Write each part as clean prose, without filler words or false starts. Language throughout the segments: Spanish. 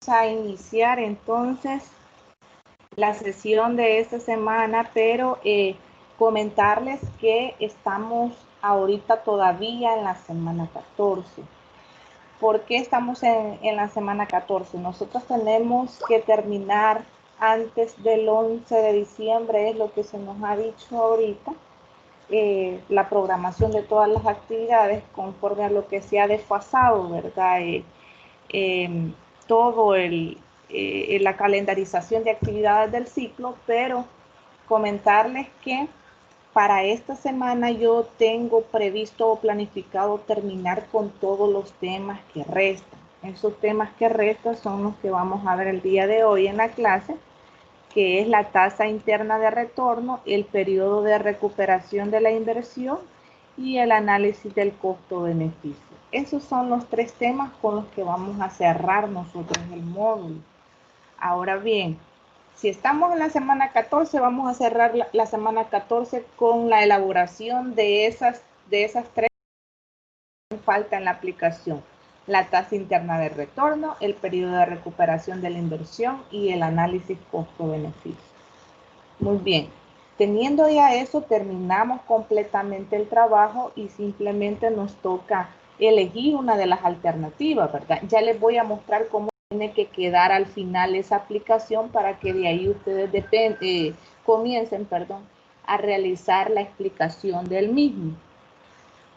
A iniciar entonces la sesión de esta semana, pero comentarles que estamos ahorita todavía en la semana 14. ¿Por qué estamos en la semana 14? Nosotros tenemos que terminar antes del 11 de diciembre, es lo que se nos ha dicho ahorita, la programación de todas las actividades conforme a lo que se ha desfasado, ¿verdad? Todo la calendarización de actividades del ciclo, pero comentarles que para esta semana yo tengo previsto o planificado terminar con todos los temas que restan. Esos temas que restan son los que vamos a ver el día de hoy en la clase, que es la tasa interna de retorno, el periodo de recuperación de la inversión y el análisis del costo-beneficio. Esos son los tres temas con los que vamos a cerrar nosotros el módulo. Ahora bien, si estamos en la semana 14, vamos a cerrar la semana 14 con la elaboración de esas tres que faltan en la aplicación. La tasa interna de retorno, el periodo de recuperación de la inversión y el análisis costo-beneficio. Muy bien. Teniendo ya eso, terminamos completamente el trabajo y simplemente nos toca elegir una de las alternativas, ¿verdad? Ya les voy a mostrar cómo tiene que quedar al final esa aplicación para que de ahí ustedes comiencen a realizar la explicación del mismo.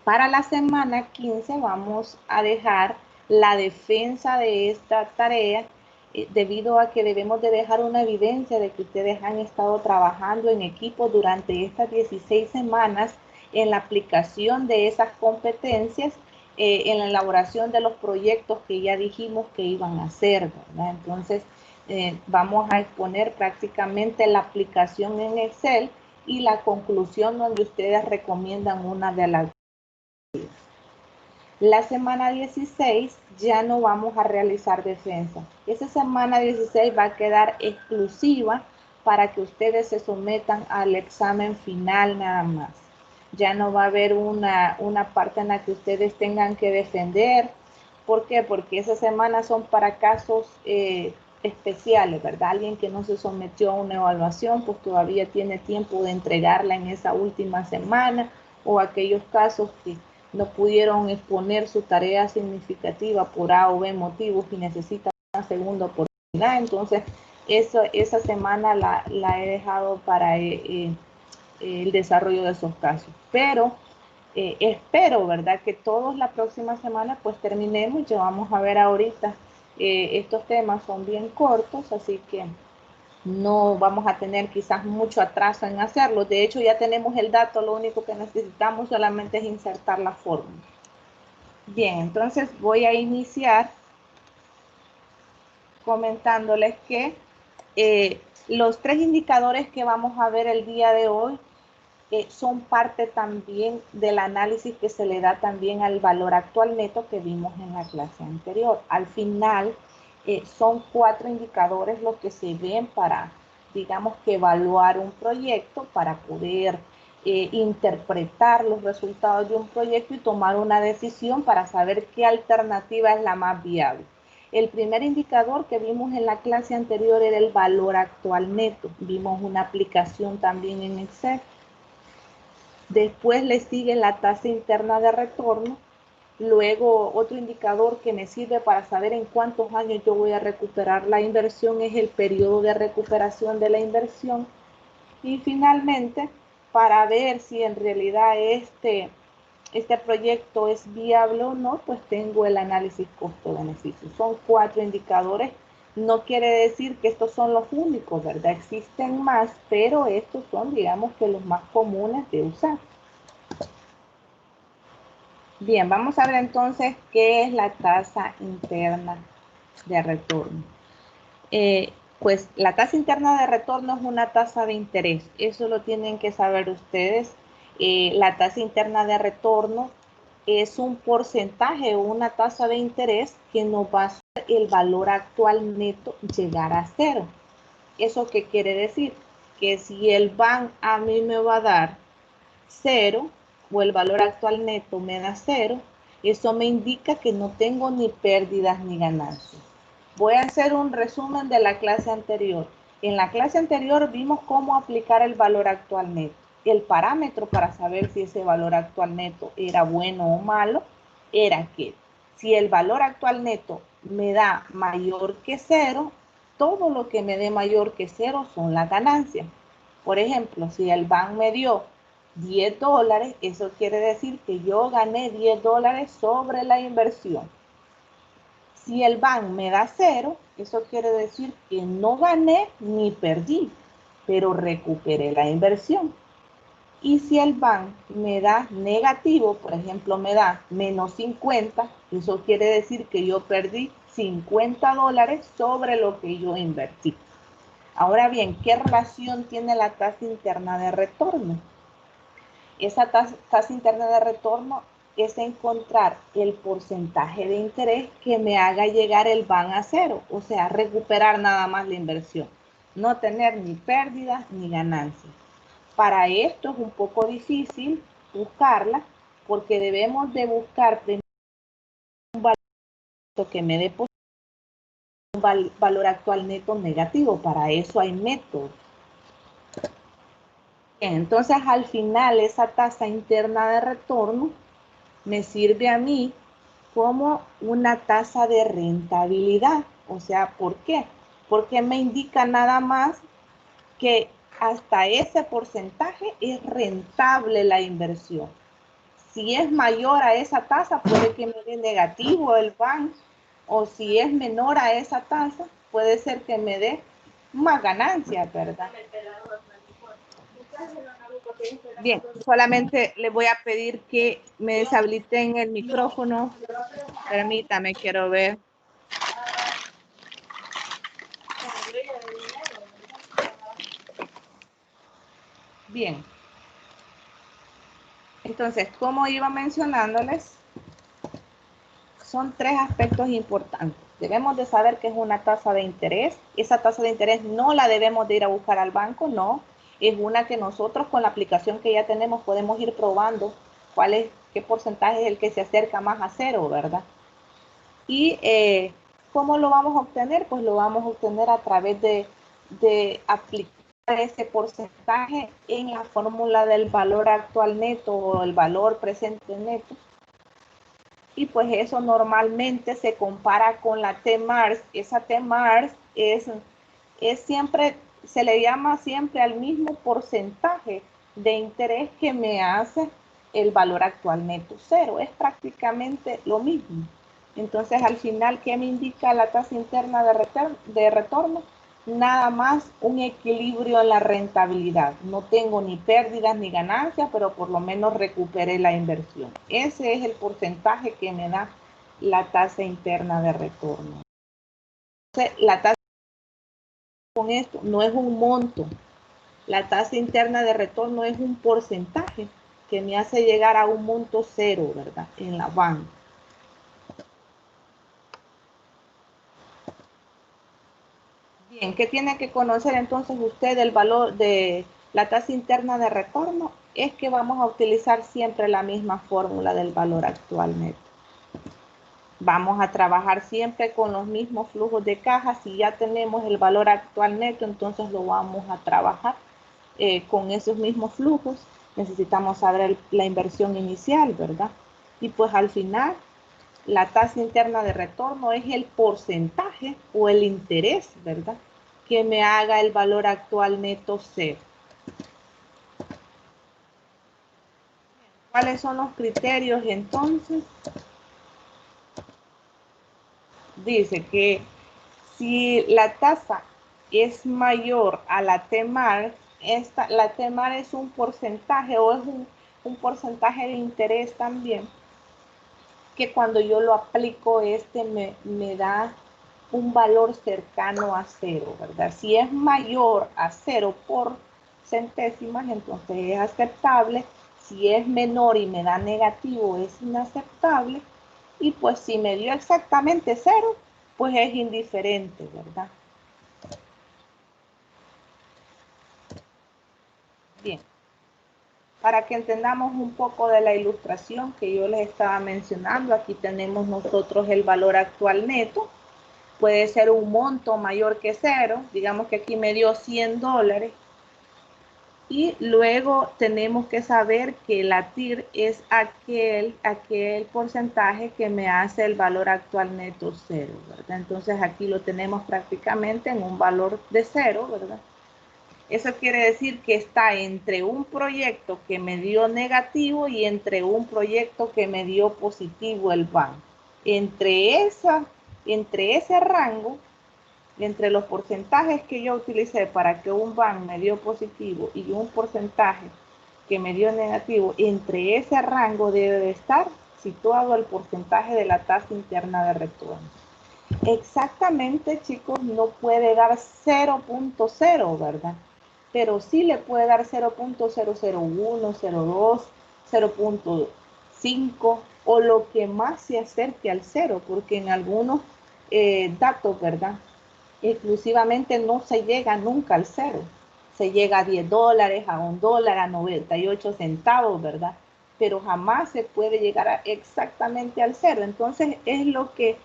Para la semana 15 vamos a dejar la defensa de esta tarea debido a que debemos de dejar una evidencia de que ustedes han estado trabajando en equipo durante estas 16 semanas en la aplicación de esas competencias, en la elaboración de los proyectos que ya dijimos que iban a hacer, ¿verdad? Entonces, vamos a exponer prácticamente la aplicación en Excel y la conclusión donde ustedes recomiendan una de las. La semana 16 ya no vamos a realizar defensa. Esa semana 16 va a quedar exclusiva para que ustedes se sometan al examen final nada más. Ya no va a haber una parte en la que ustedes tengan que defender. ¿Por qué? Porque esas semanas son para casos especiales, ¿verdad? Alguien que no se sometió a una evaluación, pues todavía tiene tiempo de entregarla en esa última semana, o aquellos casos que no pudieron exponer su tarea significativa por A o B motivos y necesitan una segunda oportunidad. Entonces, esa semana la he dejado para el desarrollo de esos casos. Pero espero, ¿verdad?, que todos la próxima semana pues terminemos. Ya vamos a ver ahorita, estos temas son bien cortos, así que no vamos a tener quizás mucho atraso en hacerlo. De hecho, ya tenemos el dato, lo único que necesitamos solamente es insertar la fórmula. Bien, entonces voy a iniciar comentándoles que los tres indicadores que vamos a ver el día de hoy son parte también del análisis que se le da también al valor actual neto que vimos en la clase anterior. Al final, son 4 indicadores los que se ven para, digamos, que evaluar un proyecto, para poder interpretar los resultados de un proyecto y tomar una decisión para saber qué alternativa es la más viable. El primer indicador que vimos en la clase anterior era el valor actual neto. Vimos una aplicación también en Excel. Después le sigue la tasa interna de retorno. Luego, otro indicador que me sirve para saber en cuántos años yo voy a recuperar la inversión es el periodo de recuperación de la inversión. Y finalmente, para ver si en realidad este proyecto es viable o no, pues tengo el análisis costo-beneficio. Son 4 indicadores. No quiere decir que estos son los únicos, ¿verdad? Existen más, pero estos son, digamos, que los más comunes de usar. Bien, vamos a ver entonces qué es la tasa interna de retorno. Pues la tasa interna de retorno es una tasa de interés. Eso lo tienen que saber ustedes. La tasa interna de retorno es un porcentaje o una tasa de interés que nos va a hacer el valor actual neto llegar a cero. ¿Eso qué quiere decir? Que si el BAN a mí me va a dar 0 o el valor actual neto me da 0, eso me indica que no tengo ni pérdidas ni ganancias. Voy a hacer un resumen de la clase anterior. En la clase anterior vimos cómo aplicar el valor actual neto. El parámetro para saber si ese valor actual neto era bueno o malo era que si el valor actual neto me da mayor que 0, todo lo que me dé mayor que 0 son las ganancias. Por ejemplo, si el banco me dio $10, eso quiere decir que yo gané $10 sobre la inversión. Si el BAN me da 0, eso quiere decir que no gané ni perdí, pero recuperé la inversión. Y si el BAN me da negativo, por ejemplo, me da menos 50, eso quiere decir que yo perdí $50 sobre lo que yo invertí. Ahora bien, ¿qué relación tiene la tasa interna de retorno? Esa tasa interna de retorno es encontrar el porcentaje de interés que me haga llegar el BAN a 0, o sea, recuperar nada más la inversión, no tener ni pérdidas ni ganancias. Para esto es un poco difícil buscarla porque debemos de buscar primero un valor que me dé un valor actual neto negativo. Para eso hay métodos. Entonces, al final, esa tasa interna de retorno me sirve a mí como una tasa de rentabilidad. O sea, ¿por qué? Porque me indica nada más que hasta ese porcentaje es rentable la inversión. Si es mayor a esa tasa, puede que me dé negativo el banco, o si es menor a esa tasa, puede ser que me dé más ganancias, ¿verdad? Bien, solamente le voy a pedir que me deshabiliten el micrófono. Permítame, quiero ver. Bien. Entonces, como iba mencionándoles, son 3 aspectos importantes. Debemos de saber que es una tasa de interés. Esa tasa de interés no la debemos de ir a buscar al banco, no. Es una que nosotros con la aplicación que ya tenemos podemos ir probando qué porcentaje es el que se acerca más a 0, ¿verdad? Y ¿cómo lo vamos a obtener? Pues lo vamos a obtener a través de aplicar ese porcentaje en la fórmula del valor actual neto o el valor presente neto. Y pues eso normalmente se compara con la T-Mars. Esa T-Mars es siempre, se le llama siempre al mismo porcentaje de interés que me hace el valor actual neto 0. Es prácticamente lo mismo. Entonces, al final, ¿qué me indica la tasa interna de retorno? Nada más un equilibrio en la rentabilidad. No tengo ni pérdidas ni ganancias, pero por lo menos recuperé la inversión. Ese es el porcentaje que me da la tasa interna de retorno. Entonces, la tasa con esto no es un monto. La tasa interna de retorno es un porcentaje que me hace llegar a un monto 0, ¿verdad? En la banca. Bien, ¿qué tiene que conocer entonces usted del valor de la tasa interna de retorno? Es que vamos a utilizar siempre la misma fórmula del valor actual neto. Vamos a trabajar siempre con los mismos flujos de caja. Si ya tenemos el valor actual neto, entonces lo vamos a trabajar con esos mismos flujos. Necesitamos saber la inversión inicial, ¿verdad? Y pues al final, la tasa interna de retorno es el porcentaje o el interés, ¿verdad?, que me haga el valor actual neto 0. ¿Cuáles son los criterios entonces? Dice que si la tasa es mayor a la T-Mar, la T-Mar es un porcentaje o es un porcentaje de interés también, que cuando yo lo aplico me da un valor cercano a 0, ¿verdad? Si es mayor a 0 por centésimas, entonces es aceptable. Si es menor y me da negativo, es inaceptable. Y pues si me dio exactamente 0, pues es indiferente, ¿verdad? Bien. Para que entendamos un poco de la ilustración que yo les estaba mencionando, aquí tenemos nosotros el valor actual neto. puede ser un monto mayor que cero, digamos que aquí me dio $100, y luego tenemos que saber que la TIR es aquel porcentaje que me hace el valor actual neto cero, ¿verdad? Entonces aquí lo tenemos prácticamente en un valor de cero, ¿verdad? Eso quiere decir que está entre un proyecto que me dio negativo y entre un proyecto que me dio positivo el banco. Entre ese rango, entre los porcentajes que yo utilicé para que un ban me dio positivo y un porcentaje que me dio negativo, entre ese rango debe de estar situado el porcentaje de la tasa interna de retorno. Exactamente, chicos, no puede dar 0.0, ¿verdad? Pero sí le puede dar 0.001, 0.2, 0.5 o lo que más se acerque al cero, porque en algunos datos, ¿verdad? Exclusivamente no se llega nunca al cero. Se llega a $10, a $1, a 98 centavos, ¿verdad? Pero jamás se puede llegar exactamente al cero. Entonces es lo que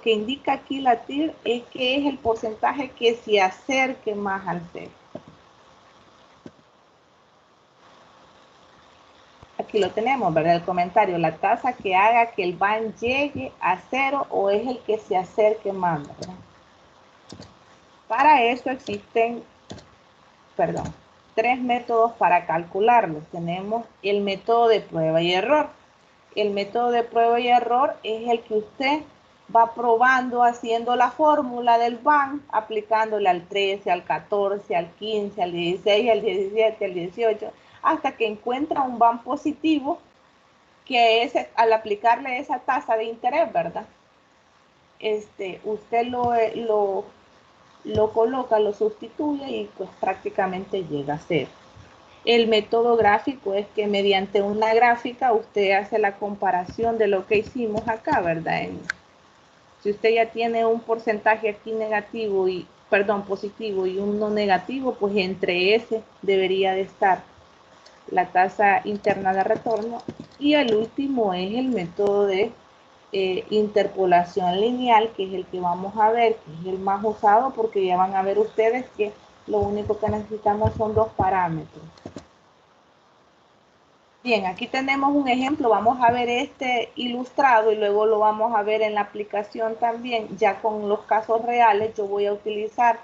indica aquí la TIR es que es el porcentaje que se acerque más al cero. Aquí lo tenemos, ¿verdad? El comentario, la tasa que haga que el BAN llegue a cero o es el que se acerque más, ¿verdad? Para eso existen, tres métodos para calcularlo. Tenemos el método de prueba y error. El método de prueba y error es el que usted va probando haciendo la fórmula del BAN, aplicándole al 13, al 14, al 15, al 16, al 17, al 18, hasta que encuentra un BAN positivo, que es al aplicarle esa tasa de interés, ¿verdad? Usted lo coloca, lo sustituye y pues prácticamente llega a cero. El método gráfico es que mediante una gráfica usted hace la comparación de lo que hicimos acá, ¿verdad? Si usted ya tiene un porcentaje aquí negativo y, positivo y uno negativo, pues entre ese debería de estar la tasa interna de retorno. Y el último es el método de interpolación lineal, que es el que vamos a ver, que es el más usado, porque ya van a ver ustedes que lo único que necesitamos son dos parámetros. Bien, aquí tenemos un ejemplo, vamos a ver este ilustrado y luego lo vamos a ver en la aplicación también, ya con los casos reales. Yo voy a utilizar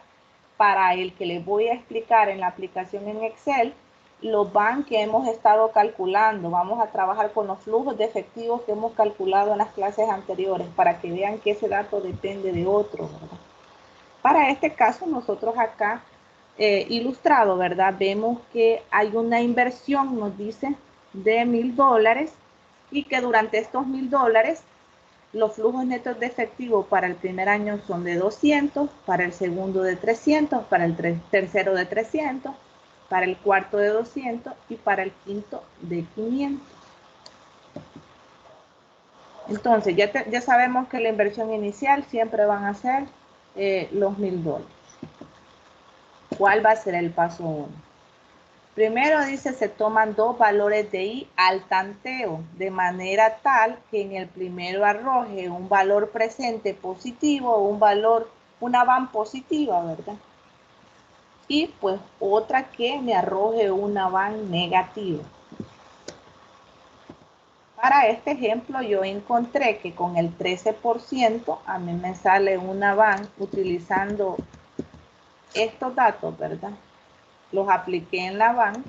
para el que les voy a explicar en la aplicación en Excel, los BAN que hemos estado calculando. Vamos a trabajar con los flujos de efectivos que hemos calculado en las clases anteriores para que vean que ese dato depende de otro, ¿verdad? Para este caso, nosotros acá, ilustrado, ¿verdad? Vemos que hay una inversión, nos dice, de $1,000 y que durante estos $1,000 los flujos netos de efectivo para el primer año son de 200, para el segundo de 300, para el tercero de 300, para el cuarto de 200 y para el quinto de 500. Entonces, ya sabemos que la inversión inicial siempre van a ser los $1,000. ¿Cuál va a ser el paso 1? Primero dice, se toman dos valores de I al tanteo, de manera tal que en el primero arroje un valor presente positivo o una van positiva, ¿verdad? Y pues otra que me arroje una van negativa. Para este ejemplo yo encontré que con el 13% a mí me sale una van utilizando estos datos, ¿verdad? Los apliqué en la van,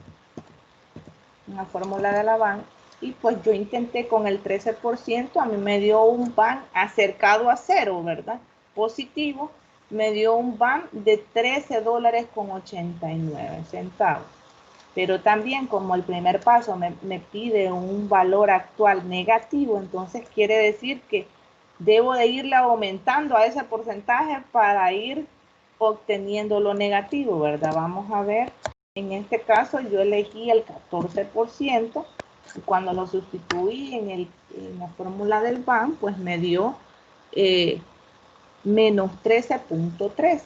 en la fórmula de la van, y pues yo intenté con el 13%, a mí me dio un van acercado a cero, ¿verdad? Positivo, me dio un van de $13.89. Pero también como el primer paso me pide un valor actual negativo, entonces quiere decir que debo de irle aumentando a ese porcentaje para ir obteniendo lo negativo, ¿verdad? Vamos a ver, en este caso yo elegí el 14%, y cuando lo sustituí en la fórmula del BAN, pues me dio menos 13.13.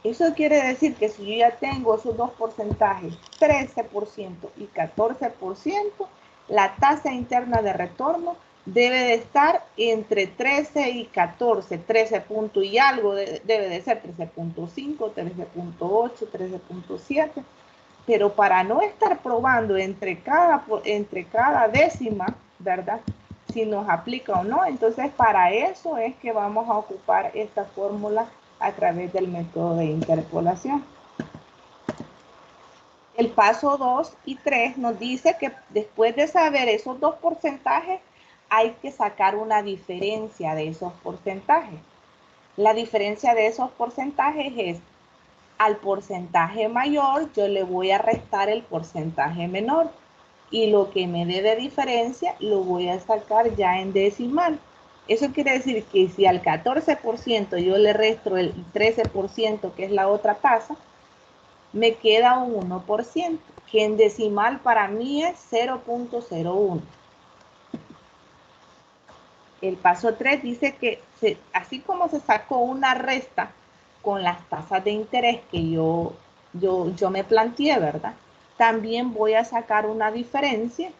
Eso quiere decir que si yo ya tengo esos dos porcentajes, 13% y 14%, la tasa interna de retorno debe de estar entre 13 y 14, 13 punto y algo, debe de ser 13.5, 13.8, 13.7, pero para no estar probando entre cada décima, ¿verdad? Si nos aplica o no, entonces para eso es que vamos a ocupar esta fórmula a través del método de interpolación. El paso 2 y 3 nos dice que después de saber esos dos porcentajes, hay que sacar una diferencia de esos porcentajes. La diferencia de esos porcentajes es, al porcentaje mayor, yo le voy a restar el porcentaje menor. Y lo que me dé de diferencia, lo voy a sacar ya en decimal. Eso quiere decir que si al 14% yo le resto el 13%, que es la otra tasa, me queda un 1%, que en decimal para mí es 0.01. El paso 3 dice que así como se sacó una resta con las tasas de interés que yo me planteé, ¿verdad? También voy a sacar una diferencia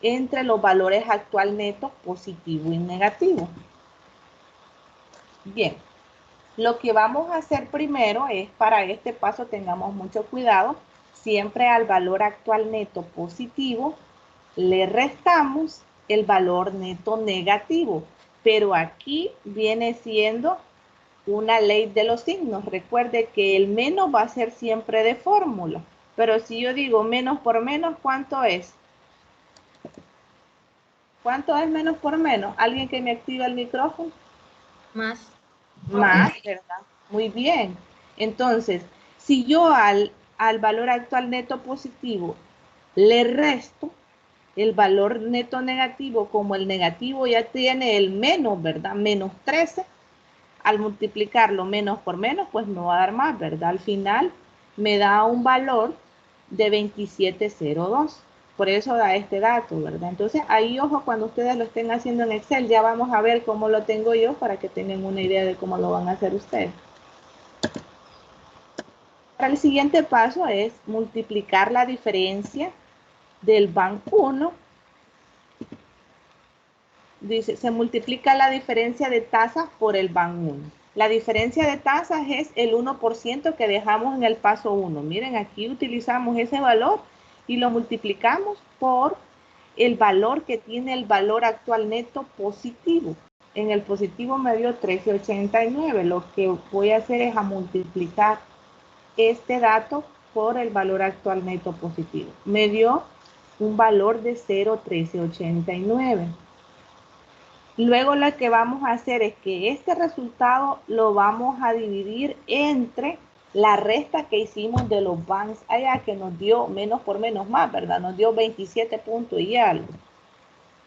entre los valores actual neto positivo y negativo. Bien, lo que vamos a hacer primero es, para este paso tengamos mucho cuidado, siempre al valor actual neto positivo le restamos el valor neto negativo, pero aquí viene siendo una ley de los signos. Recuerde que el menos va a ser siempre de fórmula, pero si yo digo menos por menos, ¿cuánto es? ¿Cuánto es menos por menos? ¿Alguien que me active el micrófono? Más. Más, ¿verdad? Muy bien. Entonces, si yo al valor actual neto positivo le resto el valor neto negativo, como el negativo ya tiene el menos, ¿verdad? Menos 13, al multiplicarlo menos por menos, pues me va a dar más, ¿verdad? Al final me da un valor de 2702. Por eso da este dato, ¿verdad? Entonces, ahí, ojo, cuando ustedes lo estén haciendo en Excel, ya vamos a ver cómo lo tengo yo para que tengan una idea de cómo lo van a hacer ustedes. Para el siguiente paso es multiplicar la diferencia del BAN 1. Dice, se multiplica la diferencia de tasas por el BAN 1. La diferencia de tasas es el 1% que dejamos en el paso 1. Miren, aquí utilizamos ese valor y lo multiplicamos por el valor que tiene el valor actual neto positivo. En el positivo me dio 13.89. Lo que voy a hacer es a multiplicar este dato por el valor actual neto positivo. Me dio un valor de 0.1389. Luego lo que vamos a hacer es que este resultado lo vamos a dividir entre la resta que hicimos de los BANs allá, que nos dio menos por menos más, ¿verdad? Nos dio 27 puntos y algo.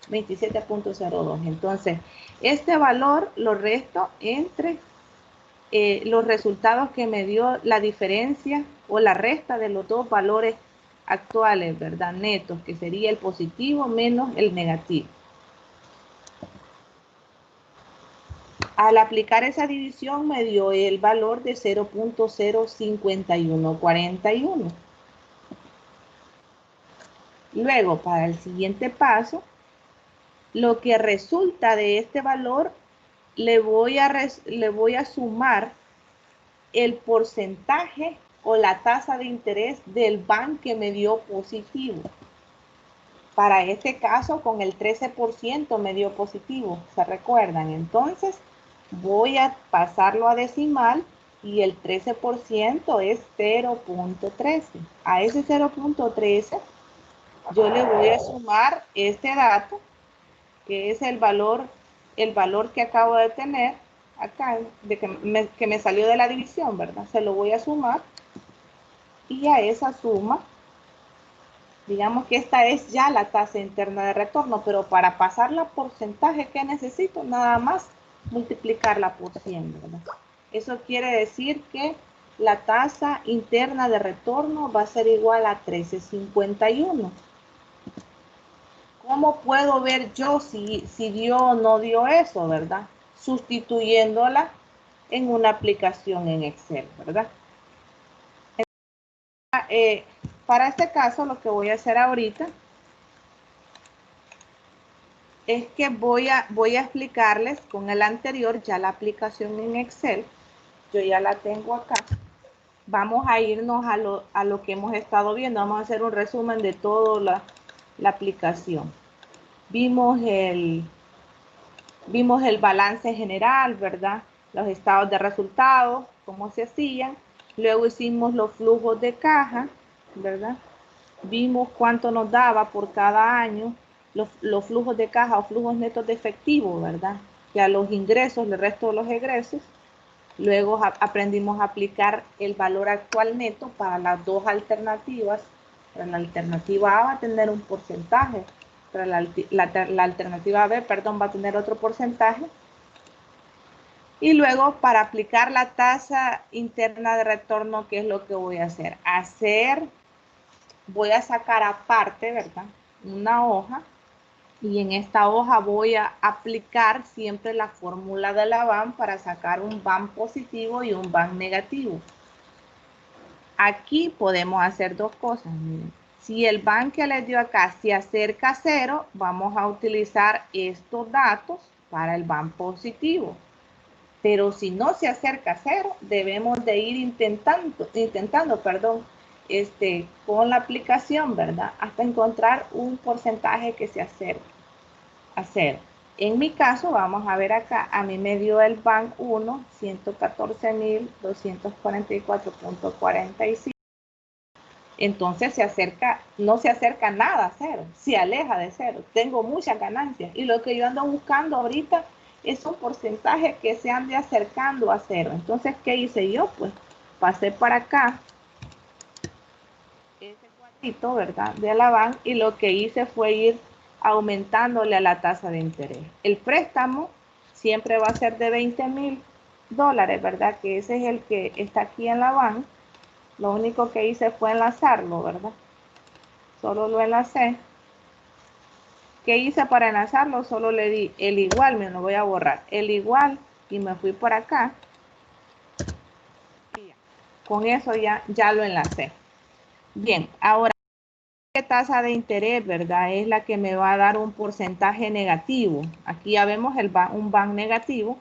27.02. Entonces, este valor lo resto entre los resultados que me dio la diferencia o la resta de los dos valores actuales, ¿verdad? Netos, que sería el positivo menos el negativo. Al aplicar esa división me dio el valor de 0.05141. Luego, para el siguiente paso, lo que resulta de este valor, le voy a sumar el porcentaje o la tasa de interés del BAN que me dio positivo. Para este caso, con el 13% me dio positivo, ¿se recuerdan? Entonces, voy a pasarlo a decimal y el 13% es 0.13. A ese 0.13 yo le voy a sumar este dato, que es el valor que acabo de tener acá, que me salió de la división, ¿verdad? Se lo voy a sumar y a esa suma, digamos que esta es ya la tasa interna de retorno, pero para pasarla a porcentaje, ¿qué necesito? Nada más multiplicarla por 100, ¿verdad? Eso quiere decir que la tasa interna de retorno va a ser igual a 13.51. ¿Cómo puedo ver yo si dio o no dio eso, verdad? Sustituyéndola en una aplicación en Excel, ¿verdad? Para este caso, lo que voy a hacer ahorita es que voy a explicarles con el anterior, ya la aplicación en Excel, yo ya la tengo acá. Vamos a irnos a lo que hemos estado viendo, vamos a hacer un resumen de toda la aplicación. Vimos el balance general, ¿verdad? Los estados de resultados, cómo se hacían. Luego hicimos los flujos de caja, ¿verdad? Vimos cuánto nos daba por cada año los flujos de caja o flujos netos de efectivo, ¿verdad? Ya los ingresos, el resto de los egresos. Luego aprendimos a aplicar el valor actual neto para las dos alternativas. Para la alternativa A va a tener un porcentaje, para la alternativa B, perdón, va a tener otro porcentaje. Y luego para aplicar la tasa interna de retorno, ¿qué es lo que voy a hacer? Voy a sacar aparte, ¿verdad? Una hoja, y en esta hoja voy a aplicar siempre la fórmula de la BAM para sacar un BAM positivo y un BAM negativo. Aquí podemos hacer dos cosas. Miren. Si el BAM que les dio acá se acerca a 0, vamos a utilizar estos datos para el BAM positivo. Pero si no se acerca a 0, debemos de ir intentando, con la aplicación, ¿verdad? Hasta encontrar un porcentaje que se acerque a 0. En mi caso, vamos a ver acá, a mí me dio el BAN 1, 114.244.45. Entonces no se acerca nada a 0, se aleja de 0. Tengo muchas ganancias y lo que yo ando buscando ahorita es un porcentaje que se ande acercando a 0. Entonces, ¿qué hice yo? Pues pasé para acá ese cuadrito, ¿verdad? De la BAN, y lo que hice fue ir aumentándole a la tasa de interés. El préstamo siempre va a ser de $20,000, ¿verdad? Que ese es el que está aquí en la BAN. Lo único que hice fue enlazarlo, ¿verdad? Solo lo enlacé. ¿Qué hice para enlazarlo? Solo le di el igual, me lo voy a borrar. El igual, y me fui por acá. Y ya. Con eso ya lo enlacé. Bien, ahora, ¿qué tasa de interés, verdad? Es la que me va a dar un porcentaje negativo. Aquí ya vemos un BAN negativo.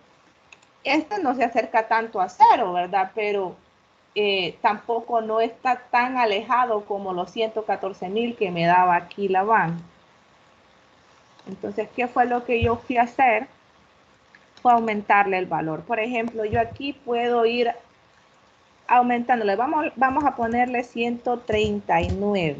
Este no se acerca tanto a 0, ¿verdad? Pero tampoco no está tan alejado como los 114,000 que me daba aquí la BAN. Entonces, ¿qué fue lo que yo fui a hacer? Fue aumentarle el valor. Por ejemplo, yo aquí puedo ir aumentándole. Vamos a ponerle 139.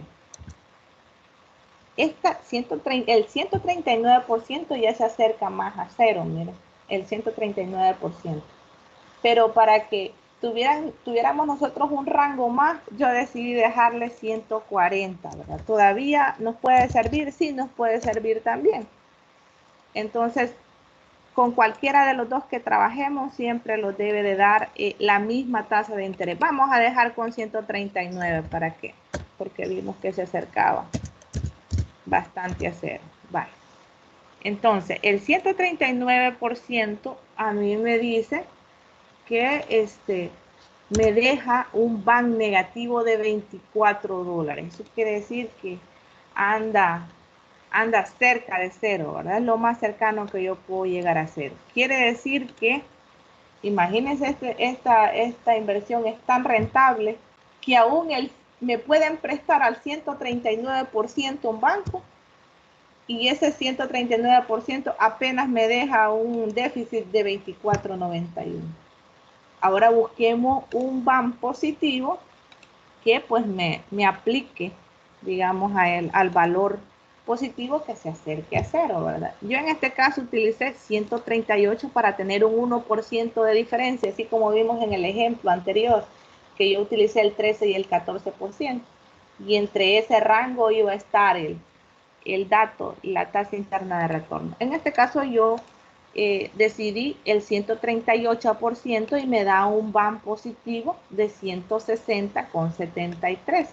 El 139% ya se acerca más a 0, miren, el 139%. Pero para que tuviéramos nosotros un rango más, yo decidí dejarle 140, ¿verdad? ¿Todavía nos puede servir? Sí, nos puede servir también. Entonces, con cualquiera de los dos que trabajemos, siempre los debe de dar la misma tasa de interés. Vamos a dejar con 139, ¿para qué? Porque vimos que se acercaba bastante a 0. Vale. Entonces, el 139% a mí me dice que me deja un BAN negativo de $24. Eso quiere decir que anda cerca de 0, ¿verdad? Es lo más cercano que yo puedo llegar a 0. Quiere decir que, imagínense, esta inversión es tan rentable que aún me pueden prestar al 139% un banco, y ese 139% apenas me deja un déficit de 24.91. Ahora busquemos un BAN positivo que pues me aplique, digamos, al valor positivo que se acerque a 0, ¿verdad? Yo en este caso utilicé 138 para tener un 1% de diferencia, así como vimos en el ejemplo anterior, que yo utilicé el 13 y el 14%. Y entre ese rango iba a estar el dato, la tasa interna de retorno. En este caso yo decidí el 138% y me da un BAN positivo de 160,73.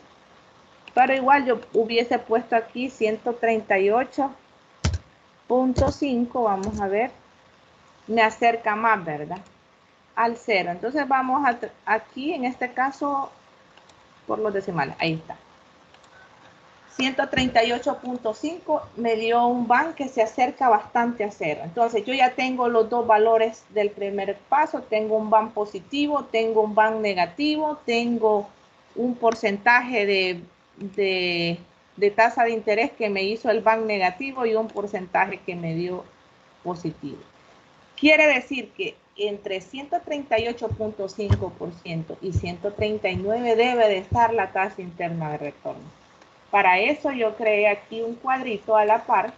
Pero igual yo hubiese puesto aquí 138.5, vamos a ver, me acerca más, ¿verdad? Al 0. Entonces vamos aquí, en este caso, por los decimales, ahí está. 138.5 me dio un BAN que se acerca bastante a cero. Entonces yo ya tengo los dos valores del primer paso. Tengo un BAN positivo, tengo un BAN negativo, tengo un porcentaje de tasa de interés que me hizo el BAN negativo y un porcentaje que me dio positivo. Quiere decir que entre 138.5% y 139 debe de estar la tasa interna de retorno. Para eso yo creé aquí un cuadrito a la par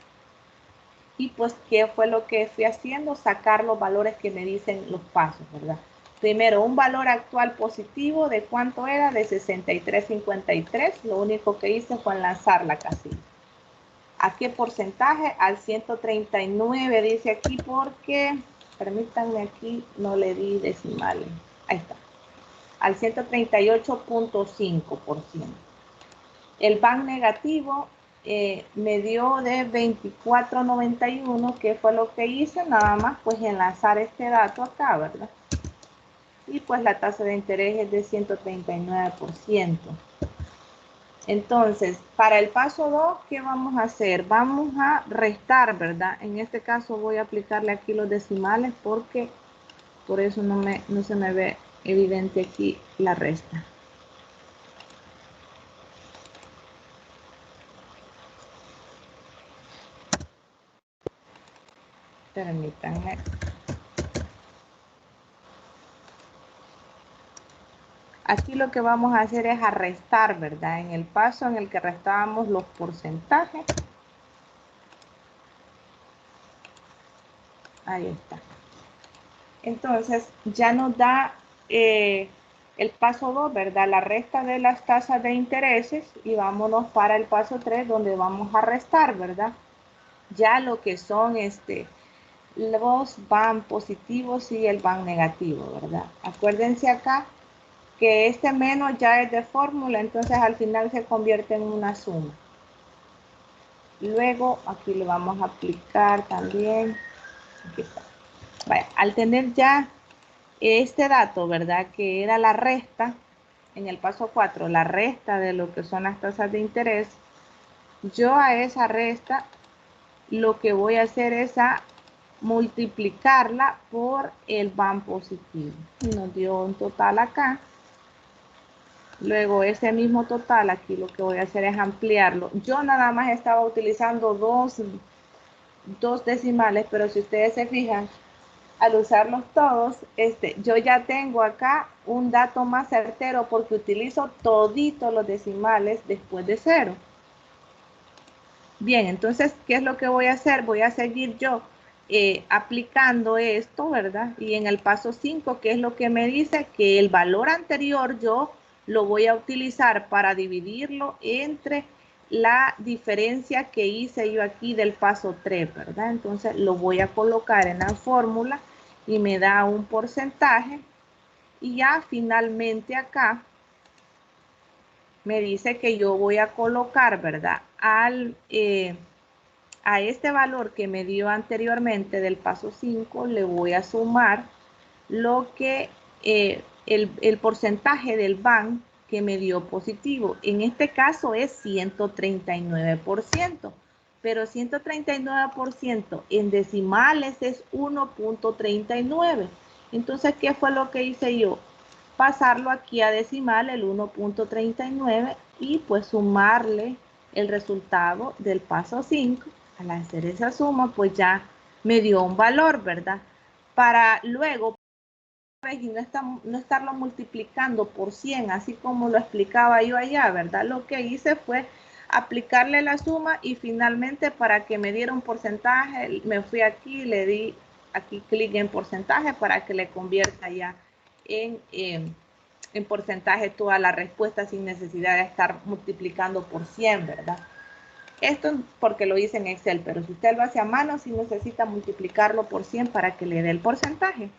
y pues ¿qué fue lo que fui haciendo? Sacar los valores que me dicen los pasos, ¿verdad? Primero, un valor actual positivo, ¿de cuánto era? De 63.53. Lo único que hice fue enlazar la casilla. ¿A qué porcentaje? Al 139 dice aquí porque, permítanme aquí, no le di decimales. Ahí está. Al 138.5%. El BAN negativo me dio de 24.91, que fue lo que hice, nada más pues enlazar este dato acá, ¿verdad? Y pues la tasa de interés es de 139%. Entonces, para el paso 2, ¿qué vamos a hacer? Vamos a restar, ¿verdad? En este caso voy a aplicarle aquí los decimales porque por eso no se me ve evidente aquí la resta. Permítanme. Aquí lo que vamos a hacer es a restar, ¿verdad? En el paso en el que restábamos los porcentajes. Ahí está. Entonces, ya nos da el paso 2, ¿verdad? La resta de las tasas de intereses y vámonos para el paso 3 donde vamos a restar, ¿verdad? Ya lo que son los BAN positivos y el BAN negativo, ¿verdad? Acuérdense acá que este menos ya es de fórmula, entonces al final se convierte en una suma. Luego aquí le vamos a aplicar también, aquí está. Vaya, al tener ya este dato, ¿verdad? Que era la resta, en el paso 4, la resta de lo que son las tasas de interés, yo a esa resta lo que voy a hacer es a multiplicarla por el BAN positivo. Nos dio un total acá. Luego ese mismo total aquí lo que voy a hacer es ampliarlo. Yo nada más estaba utilizando dos decimales, pero si ustedes se fijan, al usarlos todos, yo ya tengo acá un dato más certero porque utilizo toditos los decimales después de 0. Bien, entonces, ¿qué es lo que voy a hacer? Voy a seguir yo aplicando esto, ¿verdad? Y en el paso 5, ¿qué es lo que me dice? Que el valor anterior yo lo voy a utilizar para dividirlo entre la diferencia que hice yo aquí del paso 3, ¿verdad? Entonces, lo voy a colocar en la fórmula y me da un porcentaje. Y ya finalmente acá me dice que yo voy a colocar, ¿verdad? A este valor que me dio anteriormente del paso 5, le voy a sumar lo que el porcentaje del BAN que me dio positivo. En este caso es 139%, pero 139% en decimales es 1.39. Entonces, ¿qué fue lo que hice yo? Pasarlo aquí a decimal, el 1.39, y pues sumarle el resultado del paso 5. Al hacer esa suma, pues ya me dio un valor, ¿verdad? Para luego, y no estarlo multiplicando por 100, así como lo explicaba yo allá, ¿verdad? Lo que hice fue aplicarle la suma y finalmente para que me diera un porcentaje, me fui aquí, le di aquí clic en porcentaje para que le convierta ya en porcentaje toda la respuesta sin necesidad de estar multiplicando por 100, ¿verdad? Esto porque lo hice en Excel, pero si usted lo hace a mano, sí necesita multiplicarlo por 100 para que le dé el porcentaje.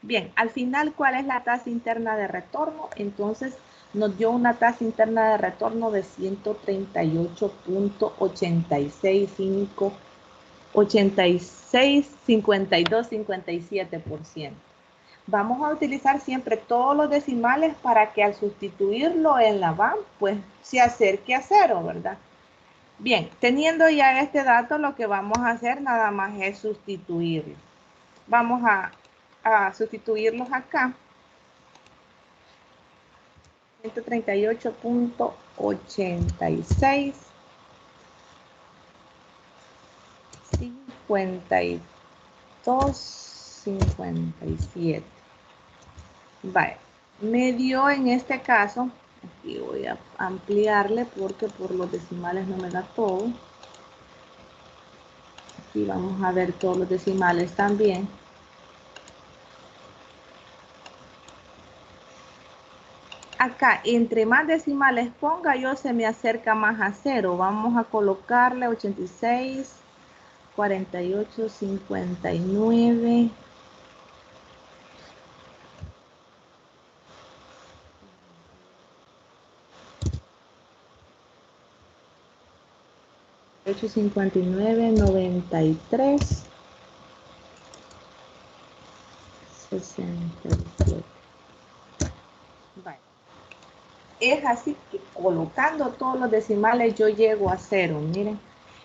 Bien, al final, ¿cuál es la tasa interna de retorno? Entonces, nos dio una tasa interna de retorno de 138.865257%. Vamos a utilizar siempre todos los decimales para que al sustituirlo en la BAN, pues se acerque a 0, ¿verdad? Bien, teniendo ya este dato, lo que vamos a hacer nada más es sustituirlo. Vamos a sustituirlos acá. 138.86. 52, 57. Vale, me dio en este caso, aquí voy a ampliarle porque por los decimales no me da todo. Aquí vamos a ver todos los decimales también. Acá, entre más decimales ponga yo, se me acerca más a cero. Vamos a colocarle 86, 48, 59. Ocho, 59, 93, 67. Vale. Es así que colocando todos los decimales yo llego a cero, miren.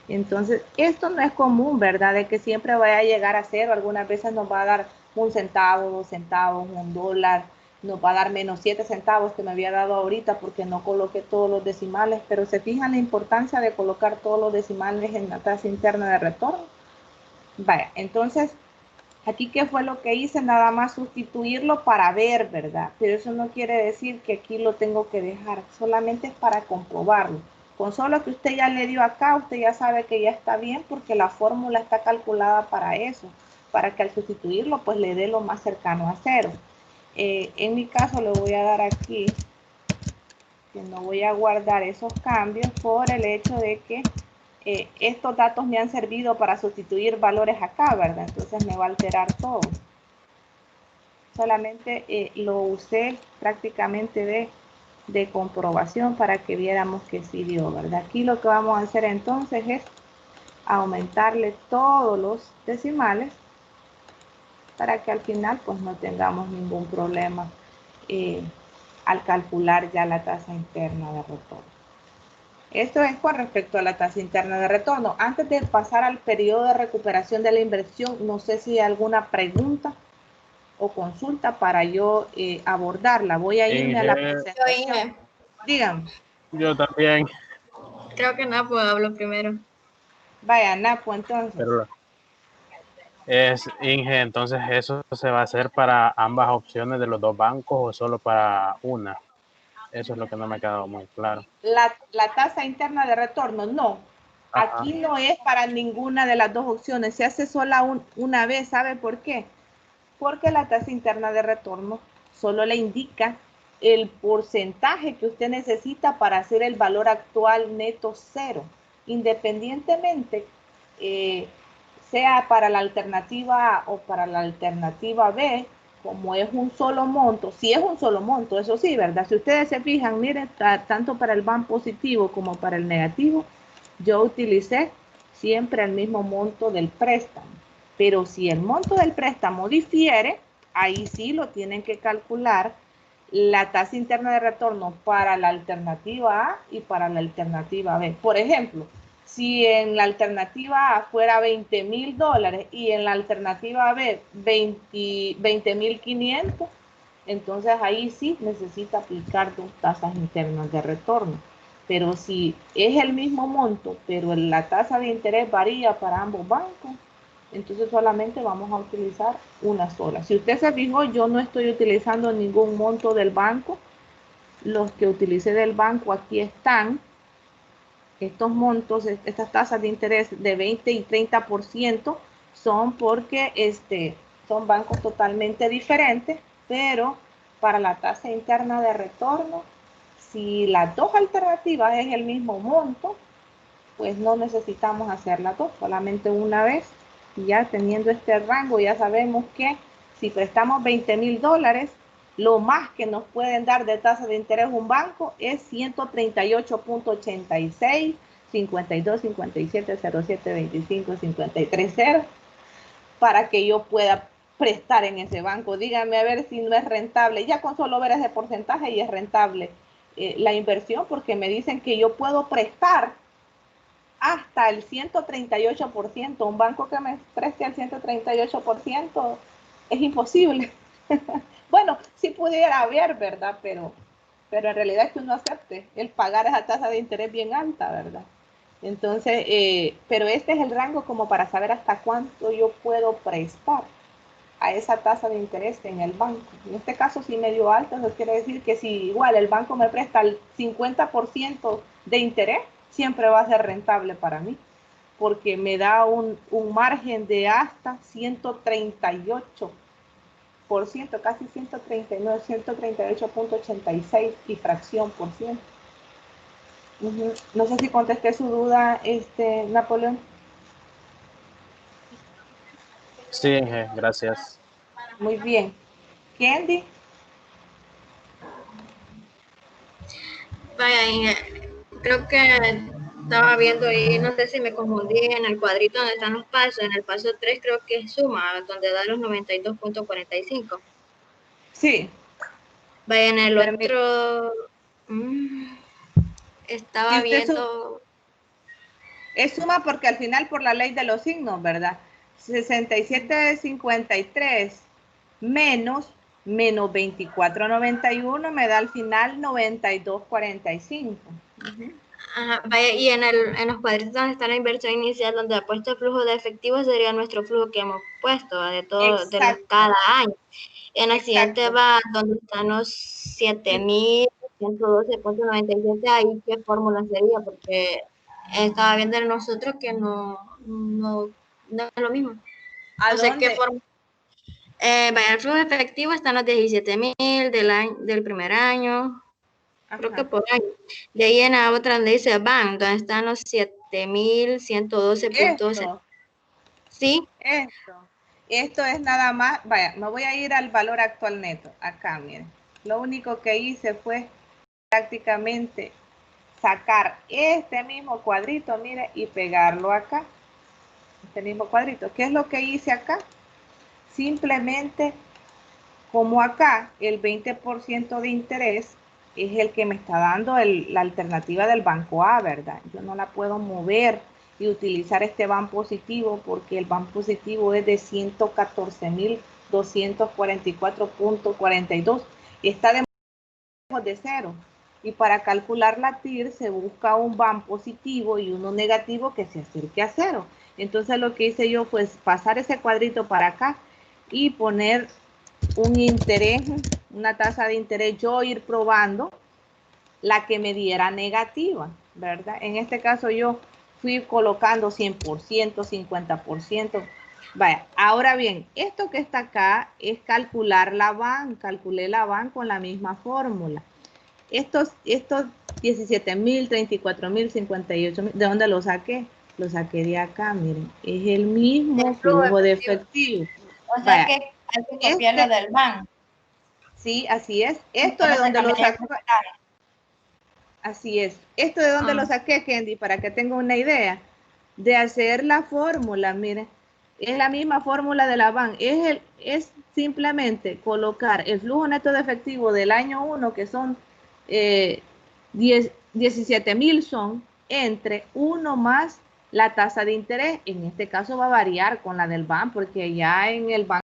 Entonces, esto no es común, ¿verdad? De que siempre vaya a llegar a cero. Algunas veces nos va a dar 1 centavo, 2 centavos, $1. Nos va a dar menos 7 centavos que me había dado ahorita porque no coloqué todos los decimales. Pero se fijan la importancia de colocar todos los decimales en la tasa interna de retorno. Vaya, entonces, aquí, ¿qué fue lo que hice? Nada más sustituirlo para ver, ¿verdad? Pero eso no quiere decir que aquí lo tengo que dejar. Solamente es para comprobarlo. Con solo que usted ya le dio acá, usted ya sabe que ya está bien porque la fórmula está calculada para eso. Para que al sustituirlo, pues le dé lo más cercano a cero. En mi caso, le voy a dar aquí que no voy a guardar esos cambios por el hecho de que estos datos me han servido para sustituir valores acá, ¿verdad? Entonces me va a alterar todo. Solamente lo usé prácticamente de comprobación para que viéramos que sí dio, ¿verdad? Aquí lo que vamos a hacer entonces es aumentarle todos los decimales para que al final pues no tengamos ningún problema al calcular ya la tasa interna de retorno. Esto es con respecto a la tasa interna de retorno. Antes de pasar al periodo de recuperación de la inversión, no sé si hay alguna pregunta o consulta para yo abordarla. Voy a irme a la presentación. Díganme. Yo también. Creo que Napo habló primero. Vaya, Napo, entonces. Pero es Inge, entonces eso se va a hacer para ambas opciones de los dos bancos o solo para una. Eso es lo que no me ha quedado muy claro. La tasa interna de retorno, no. Ajá. Aquí no es para ninguna de las dos opciones. Se hace sola una vez. ¿Sabe por qué? Porque la tasa interna de retorno solo le indica el porcentaje que usted necesita para hacer el valor actual neto cero, independientemente sea para la alternativa A o para la alternativa B, como es un solo monto, si es un solo monto, eso sí, ¿verdad? Si ustedes se fijan, miren, tanto para el BAN positivo como para el negativo, yo utilicé siempre el mismo monto del préstamo. Pero si el monto del préstamo difiere, ahí sí lo tienen que calcular la tasa interna de retorno para la alternativa A y para la alternativa B. Por ejemplo, si en la alternativa A fuera $20,000 y en la alternativa B 20,500, entonces ahí sí necesita aplicar dos tasas internas de retorno. Pero si es el mismo monto, pero la tasa de interés varía para ambos bancos, entonces solamente vamos a utilizar una sola. Si usted se fijó, yo no estoy utilizando ningún monto del banco. Los que utilicé del banco aquí están. Estos montos, estas tasas de interés de 20 y 30% son porque son bancos totalmente diferentes, pero para la tasa interna de retorno, si las dos alternativas es el mismo monto, pues no necesitamos hacer las dos, solamente una vez. Y ya teniendo este rango, ya sabemos que si prestamos $20,000, lo más que nos pueden dar de tasa de interés un banco es 138.86, 52, 57, 07, 25, 53, 0, para que yo pueda prestar en ese banco. Díganme a ver si no es rentable. Ya con solo ver ese porcentaje y es rentable la inversión, porque me dicen que yo puedo prestar hasta el 138%. Un banco que me preste al 138% es imposible. Bueno, sí pudiera haber, ¿verdad? Pero en realidad es que uno acepte el pagar esa tasa de interés bien alta, ¿verdad? Entonces, pero este es el rango como para saber hasta cuánto yo puedo prestar a esa tasa de interés en el banco. En este caso, si medio alto, eso quiere decir que si igual el banco me presta el 50% de interés, siempre va a ser rentable para mí, porque me da un margen de hasta 138%, casi 139, 138.86 y fracción por ciento. No sé si contesté su duda, Napoleón. Sí, Inge, gracias. Muy bien. Candy. Vaya, creo que estaba viendo ahí, no sé si me confundí en el cuadrito donde están los pasos. En el paso 3 creo que es suma, donde da los 92.45. Sí. Vaya, en el otro estaba viendo. Es suma porque al final por la ley de los signos, ¿verdad? 67.53 menos 24.91 me da al final 92.45. Ajá, vaya, y en los cuadritos donde está la inversión inicial, donde ha puesto el flujo de efectivo, sería nuestro flujo que hemos puesto de todo, de cada año. En el siguiente va donde están los 7.112.97, ahí qué fórmula sería, porque estaba viendo nosotros que no es lo mismo. ¿A No sé dónde? qué fórmula. Vaya, el flujo efectivo están los 17.000 del primer año. Ajá. Creo que por año. De ahí en la otra donde dice BAN, donde están los 7.112.6. ¿Sí? Esto es nada más, vaya, me voy a ir al valor actual neto, acá, miren. Lo único que hice fue prácticamente sacar este mismo cuadrito, mire, y pegarlo acá. Este mismo cuadrito. ¿Qué es lo que hice acá? Simplemente, como acá el 20% de interés es el que me está dando la alternativa del banco A, ¿verdad? Yo no la puedo mover y utilizar este BAN positivo porque el BAN positivo es de 114.244.42 y está de cero. Y para calcular la TIR se busca un BAN positivo y uno negativo que se acerque a cero. Entonces lo que hice yo fue pasar ese cuadrito para acá y poner un interés, una tasa de interés, yo ir probando la que me diera negativa, ¿verdad? En este caso yo fui colocando 100%, 50%. Vaya, ahora bien, esto que está acá es calcular la BAN, calculé la BAN con la misma fórmula. Estos 17.000, 34.000, 58.000, ¿de dónde lo saqué? Lo saqué de acá, miren, es el mismo flujo de efectivo. O sea, vaya, que hay que copiarlo del BAN. Sí, así es. Esto de donde lo saqué. Así es. Esto de donde lo saqué, Candy, para que tenga una idea. De hacer la fórmula, miren. Es la misma fórmula de la BAN. Es simplemente colocar el flujo neto de efectivo del año 1, que son 17.000 son, entre 1 más la tasa de interés. En este caso va a variar con la del BAN, porque ya en el BAN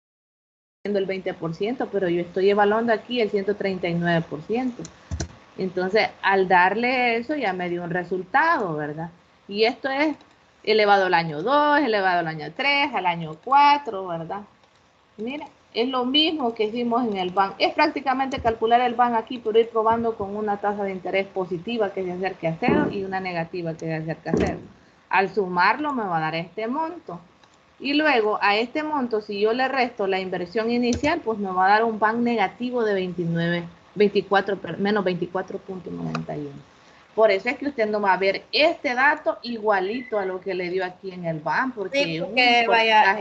el 20%, pero yo estoy evaluando aquí el 139%. Entonces, al darle eso ya me dio un resultado, ¿verdad? Y esto es elevado al año 2, elevado al año 3, al año 4, ¿verdad? Mira, es lo mismo que hicimos en el BAN. Es prácticamente calcular el BAN aquí, pero ir probando con una tasa de interés positiva que se acerque a cero y una negativa que se acerque a cero. Al sumarlo me va a dar este monto. Y luego a este monto, si yo le resto la inversión inicial, pues me va a dar un BAN negativo de menos 24.91. Por eso es que usted no va a ver este dato igualito a lo que le dio aquí en el BAN, porque, sí, porque vaya,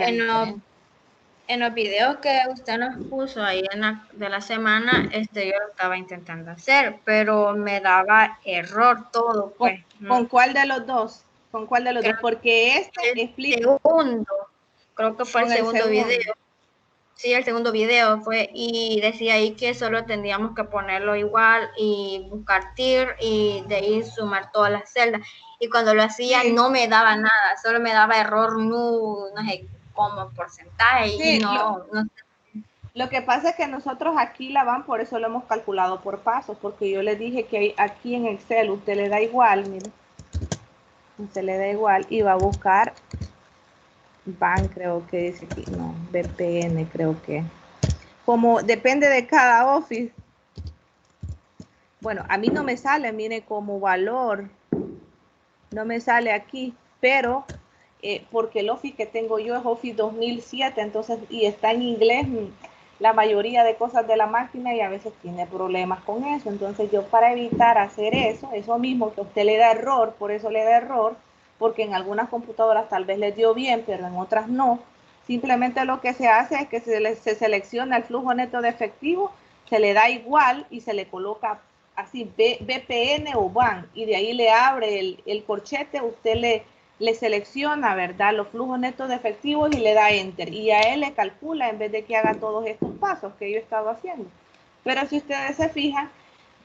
en los videos que usted nos puso ahí de la semana, yo lo estaba intentando hacer, pero me daba error todo. Pues. ¿Con cuál de los dos? ¿Con cuál de los dos? Porque explica. Segundo, creo que fue el segundo video. Sí, el segundo video fue, y decía ahí que solo tendríamos que ponerlo igual y buscar TIR y de ahí sumar todas las celdas. Y cuando lo hacía Sí. no me daba nada, solo me daba error no sé como porcentaje Sí, y no. lo que pasa es que nosotros aquí la van, por eso lo hemos calculado por pasos, porque yo les dije que aquí en Excel usted le da igual, mire, usted le da igual y va a buscar van, creo que dice aquí, no, VPN creo que. Como depende de cada office. Bueno, a mí no me sale, mire, como valor, no me sale aquí, pero porque el Office que tengo yo es Office 2007, entonces, y está en inglés la mayoría de cosas de la máquina y a veces tiene problemas con eso. Entonces yo para evitar hacer eso mismo que a usted le da error, por eso le da error, porque en algunas computadoras tal vez les dio bien, pero en otras no. Simplemente lo que se hace es que se selecciona el flujo neto de efectivo, se le da igual y se le coloca así VPN o WAN y de ahí le abre el corchete, usted le selecciona, ¿verdad? Los flujos netos de efectivos y le da enter y a él le calcula en vez de que haga todos estos pasos que yo he estado haciendo. Pero si ustedes se fijan,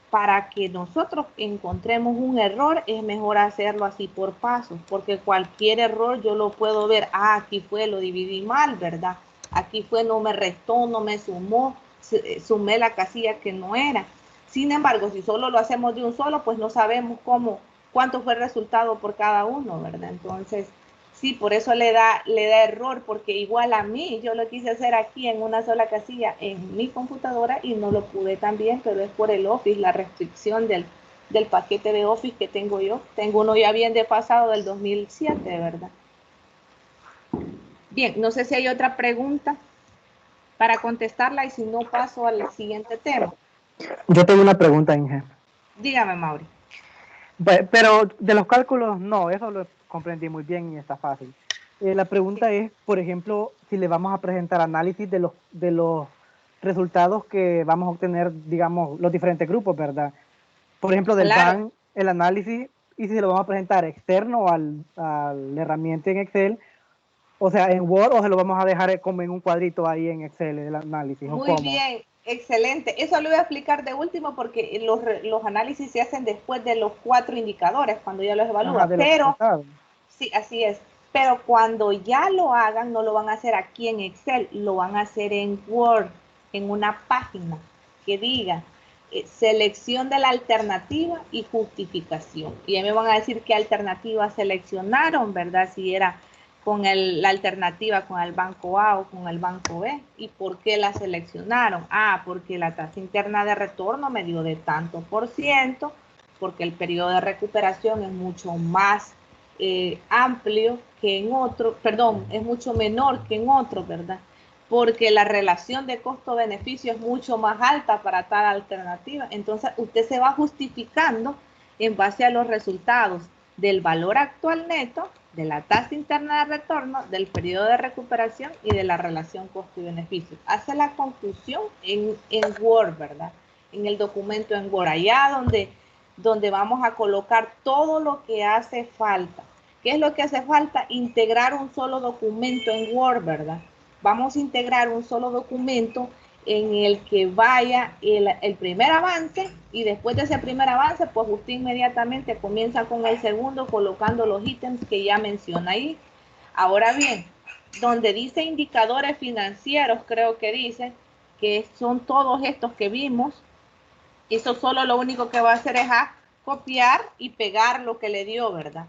para que nosotros encontremos un error es mejor hacerlo así por pasos, porque cualquier error yo lo puedo ver, aquí fue, lo dividí mal, ¿verdad? Aquí fue, no me restó, no me sumó, sumé la casilla que no era. Sin embargo, si solo lo hacemos de un solo, pues no sabemos cuánto fue el resultado por cada uno, ¿verdad? Entonces, sí, por eso le da error, porque igual a mí, yo lo quise hacer aquí en una sola casilla en mi computadora y no lo pude también, pero es por el Office, la restricción del paquete de Office que tengo yo. Tengo uno ya bien desfasado del 2007, ¿verdad? Bien, no sé si hay otra pregunta para contestarla y si no paso al siguiente tema. Yo tengo una pregunta, Inge. Dígame, Mauri. Pero de los cálculos, no, eso lo comprendí muy bien y está fácil. La pregunta es, por ejemplo, si le vamos a presentar análisis de los resultados que vamos a obtener, digamos, los diferentes grupos, ¿verdad? Por ejemplo, del Claro. BAN, el análisis, y si lo vamos a presentar externo a la herramienta en Excel, o sea, en Word, o se lo vamos a dejar como en un cuadrito ahí en Excel, el análisis. Muy bien, excelente. Eso lo voy a explicar de último porque los análisis se hacen después de los 4 indicadores, cuando ya los evalúa. Ajá, Pero, sí, así es. Pero cuando ya lo hagan, no lo van a hacer aquí en Excel, lo van a hacer en Word, en una página que diga selección de la alternativa y justificación. Y ahí me van a decir qué alternativa seleccionaron, ¿verdad? Si era con la alternativa con el banco A o con el banco B. ¿Y por qué la seleccionaron? Porque la tasa interna de retorno me dio de tanto por ciento, porque el periodo de recuperación es mucho más amplio que en otro, perdón, es mucho menor que en otro, ¿verdad? Porque la relación de costo-beneficio es mucho más alta para tal alternativa. Entonces, usted se va justificando en base a los resultados del valor actual neto, de la tasa interna de retorno, del periodo de recuperación y de la relación costo y beneficio. Hace la conclusión en Word, ¿verdad? En el documento en Word, allá donde vamos a colocar todo lo que hace falta. ¿Qué es lo que hace falta? Integrar un solo documento en Word, ¿verdad? Vamos a integrar un solo documento en el que vaya el primer avance y después de ese primer avance, pues usted inmediatamente comienza con el segundo colocando los ítems que ya menciona ahí. Ahora bien, donde dice indicadores financieros, creo que dice que son todos estos que vimos, eso solo lo único que va a hacer es copiar y pegar lo que le dio, ¿verdad?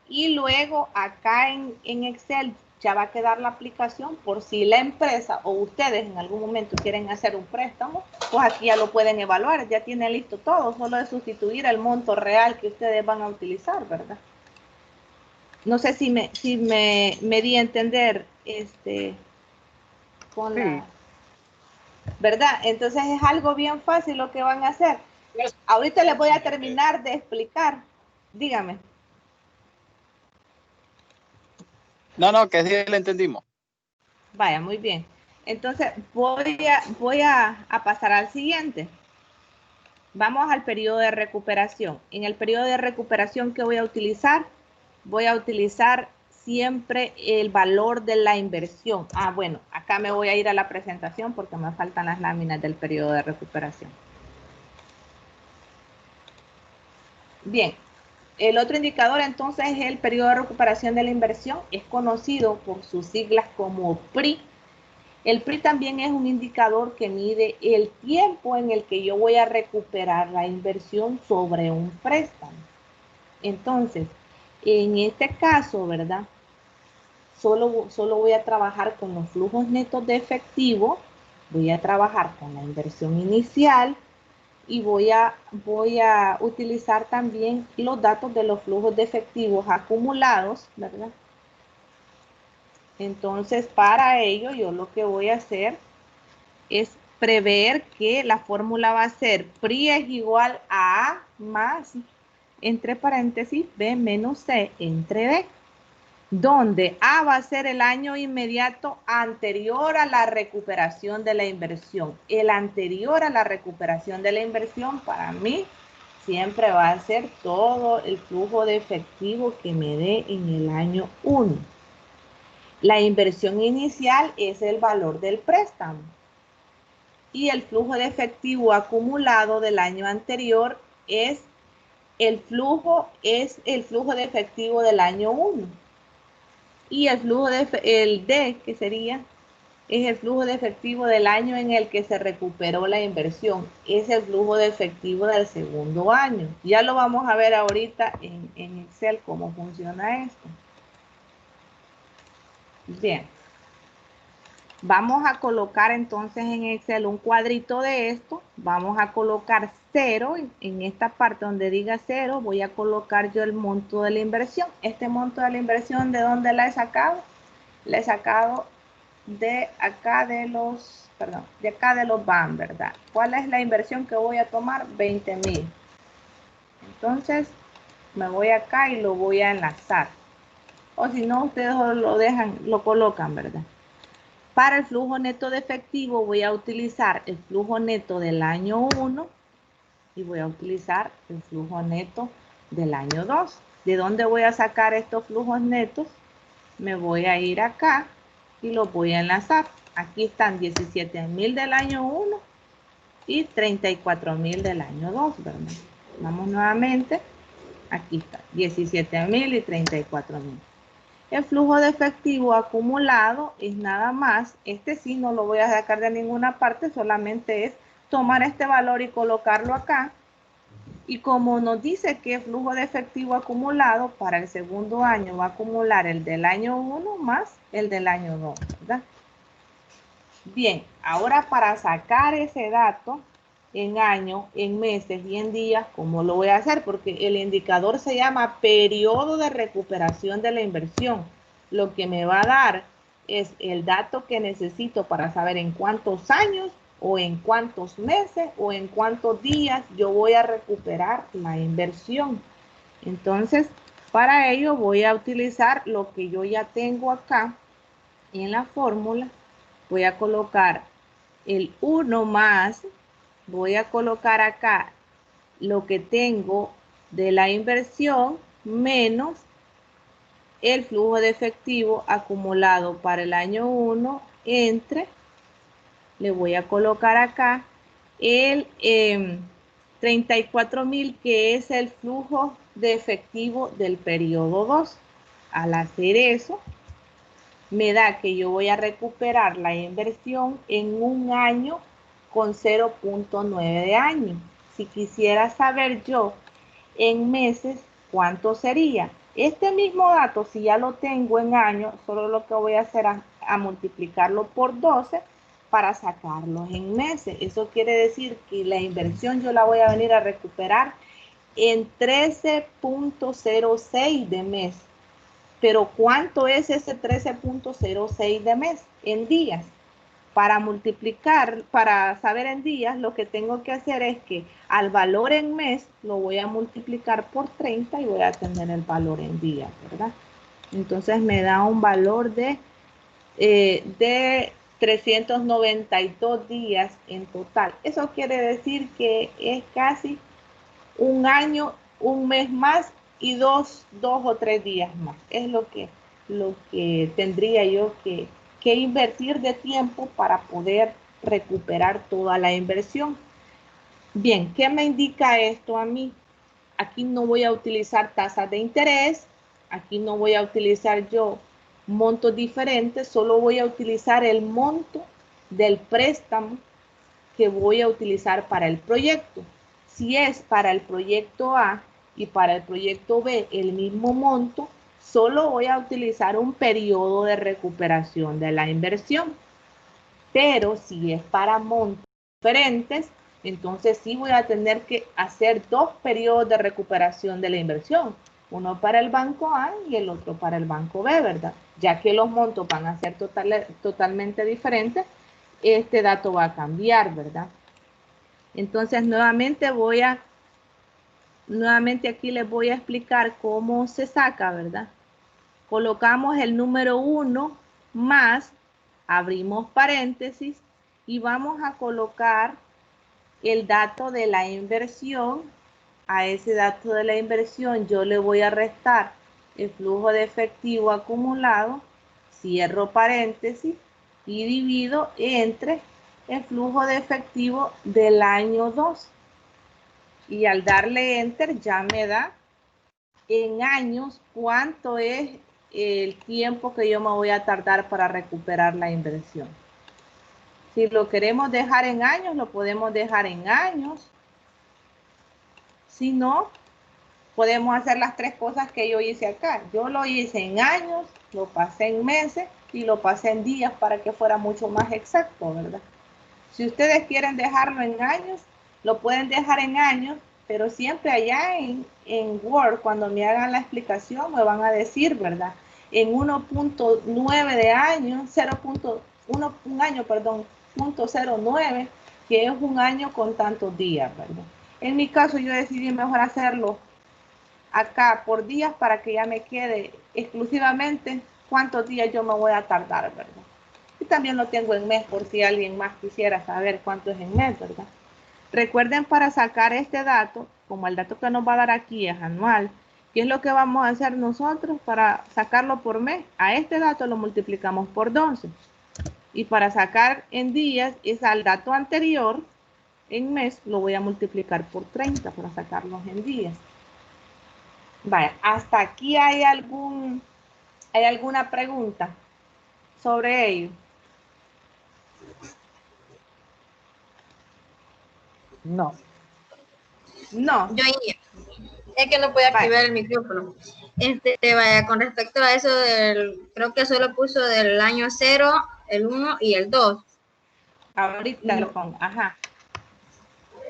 Y luego acá en Excel ya va a quedar la aplicación por si la empresa o ustedes en algún momento quieren hacer un préstamo, pues aquí ya lo pueden evaluar, ya tiene listo todo, solo es sustituir el monto real que ustedes van a utilizar, ¿verdad? No sé si me di a entender con Sí. la... ¿Verdad? Entonces es algo bien fácil lo que van a hacer. Ahorita les voy a terminar de explicar. Dígame. No, que sí le entendimos. Vaya, muy bien. Entonces voy a pasar al siguiente. Vamos al periodo de recuperación. En el periodo de recuperación que voy a utilizar siempre el valor de la inversión. Ah, bueno, acá me voy a ir a la presentación porque me faltan las láminas del periodo de recuperación. Bien, el otro indicador entonces es el periodo de recuperación de la inversión. Es conocido por sus siglas como PRI. El PRI también es un indicador que mide el tiempo en el que yo voy a recuperar la inversión sobre un préstamo. Entonces, en este caso, ¿verdad? Solo voy a trabajar con los flujos netos de efectivo, voy a trabajar con la inversión inicial y voy a utilizar también los datos de los flujos de efectivos acumulados, ¿verdad? Entonces, para ello, yo lo que voy a hacer es prever que la fórmula va a ser PRI es igual a A más, entre paréntesis, B menos C entre B, donde A va a ser el año inmediato anterior a la recuperación de la inversión. El anterior a la recuperación de la inversión para mí siempre va a ser todo el flujo de efectivo que me dé en el año 1. La inversión inicial es el valor del préstamo. Y el flujo de efectivo acumulado del año anterior es el flujo de efectivo del año 1. Y el flujo el D, que sería, es el flujo de efectivo del año en el que se recuperó la inversión. Es el flujo de efectivo del segundo año. Ya lo vamos a ver ahorita en Excel cómo funciona esto. Bien. Vamos a colocar entonces en Excel un cuadrito de esto. Vamos a colocar 0. En esta parte donde diga 0, voy a colocar yo el monto de la inversión. Este monto de la inversión, ¿de dónde la he sacado? La he sacado de acá de los BAN, ¿verdad? ¿Cuál es la inversión que voy a tomar? 20,000. Entonces, me voy acá y lo voy a enlazar. O si no, ustedes lo colocan, ¿verdad? Para el flujo neto de efectivo voy a utilizar el flujo neto del año 1 y voy a utilizar el flujo neto del año 2. ¿De dónde voy a sacar estos flujos netos? Me voy a ir acá y los voy a enlazar. Aquí están 17,000 del año 1 y 34,000 del año 2, ¿verdad? Vamos nuevamente. Aquí está, 17,000 y 34,000. El flujo de efectivo acumulado es nada más, este sí no lo voy a sacar de ninguna parte, solamente es tomar este valor y colocarlo acá. Y como nos dice que el flujo de efectivo acumulado para el segundo año va a acumular el del año 1 más el del año 2, ¿verdad? Bien, ahora para sacar ese dato en años, en meses y en días, ¿cómo lo voy a hacer? Porque el indicador se llama periodo de recuperación de la inversión. Lo que me va a dar es el dato que necesito para saber en cuántos años o en cuántos meses o en cuántos días yo voy a recuperar la inversión. Entonces, para ello voy a utilizar lo que yo ya tengo acá en la fórmula. Voy a colocar el 1 más, voy a colocar acá lo que tengo de la inversión menos el flujo de efectivo acumulado para el año 1 entre, le voy a colocar acá el 34,000 que es el flujo de efectivo del periodo 2. Al hacer eso, me da que yo voy a recuperar la inversión en un año con 0.9 de año. Si quisiera saber yo en meses, ¿cuánto sería? Este mismo dato, si ya lo tengo en años, solo lo que voy a hacer a multiplicarlo por 12 para sacarlo en meses. Eso quiere decir que la inversión yo la voy a venir a recuperar en 13.06 de mes. Pero ¿cuánto es ese 13.06 de mes? En días. Para multiplicar, para saber en días, lo que tengo que hacer es que al valor en mes lo voy a multiplicar por 30 y voy a tener el valor en días, ¿verdad? Entonces me da un valor de 392 días en total. Eso quiere decir que es casi un año, un mes más y dos o tres días más. Es lo que lo que tendría yo que invertir de tiempo para poder recuperar toda la inversión. Bien, ¿qué me indica esto a mí? Aquí no voy a utilizar tasas de interés, aquí no voy a utilizar yo montos diferentes, solo voy a utilizar el monto del préstamo que voy a utilizar para el proyecto. Si es para el proyecto A y para el proyecto B el mismo monto, solo voy a utilizar un periodo de recuperación de la inversión. Pero si es para montos diferentes, entonces sí voy a tener que hacer dos periodos de recuperación de la inversión. Uno para el banco A y el otro para el banco B, ¿verdad? Ya que los montos van a ser totalmente diferentes, este dato va a cambiar, ¿verdad? Entonces nuevamente aquí les voy a explicar cómo se saca, ¿verdad? Colocamos el número 1 más, abrimos paréntesis y vamos a colocar el dato de la inversión. A ese dato de la inversión yo le voy a restar el flujo de efectivo acumulado, cierro paréntesis y divido entre el flujo de efectivo del año 2. Y al darle enter ya me da en años cuánto es el tiempo que yo me voy a tardar para recuperar la inversión. Si lo queremos dejar en años, lo podemos dejar en años. Si no, podemos hacer las tres cosas que yo hice acá. Yo lo hice en años, lo pasé en meses y lo pasé en días para que fuera mucho más exacto, ¿verdad? Si ustedes quieren dejarlo en años, lo pueden dejar en años, pero siempre allá en Word, cuando me hagan la explicación, me van a decir, ¿verdad? En 1.9 de años, 0.09, que es un año con tantos días, ¿verdad? En mi caso, yo decidí mejor hacerlo acá por días para que ya me quede exclusivamente cuántos días yo me voy a tardar, ¿verdad? Y también lo tengo en mes por si alguien más quisiera saber cuánto es en mes, ¿verdad? Recuerden, para sacar este dato, como el dato que nos va a dar aquí es anual, ¿qué es lo que vamos a hacer nosotros para sacarlo por mes? A este dato lo multiplicamos por 12. Y para sacar en días es al dato anterior, en mes, lo voy a multiplicar por 30 para sacarlos en días. Vaya, hasta aquí hay alguna pregunta sobre ello. No. No. Yo es que no puede activar el micrófono. Vaya, con respecto a eso creo que solo puso del año 0, el 1 y el 2. Ahorita lo pongo, ajá.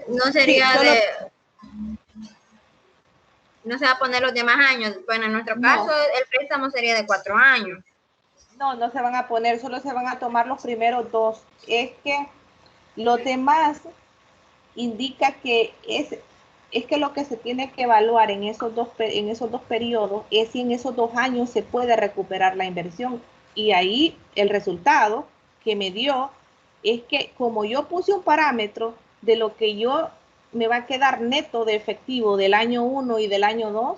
No sería Sí, solo, no se va a poner los demás años. Bueno, en nuestro caso el préstamo sería de 4 años. No se van a poner, solo se van a tomar los primeros 2. Es que los demás indica que es que lo que se tiene que evaluar en esos dos periodos es si en esos 2 años se puede recuperar la inversión. Y ahí el resultado que me dio es que como yo puse un parámetro de lo que yo me va a quedar neto de efectivo del año 1 y del año 2,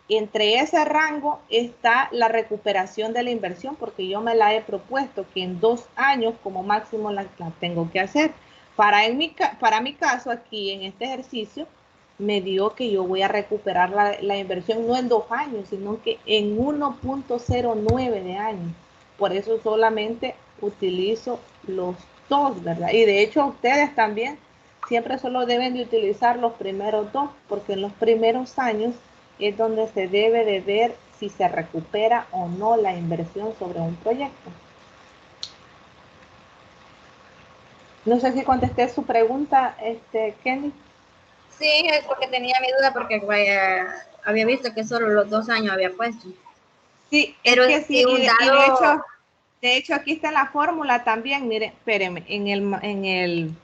entre ese rango está la recuperación de la inversión, porque yo me la he propuesto que en 2 años como máximo la tengo que hacer. Para mi caso aquí en este ejercicio me dio que yo voy a recuperar la inversión no en 2 años, sino que en 1.09 de años. Por eso solamente utilizo los 2, ¿verdad? Y de hecho ustedes también siempre solo deben de utilizar los primeros 2, porque en los primeros años es donde se debe de ver si se recupera o no la inversión sobre un proyecto. No sé si contesté su pregunta, Kenny. Sí, es porque tenía mi duda porque había visto que solo los 2 años había puesto. Sí, pero es que sí, y de hecho aquí está en la fórmula también, miren, espérenme, en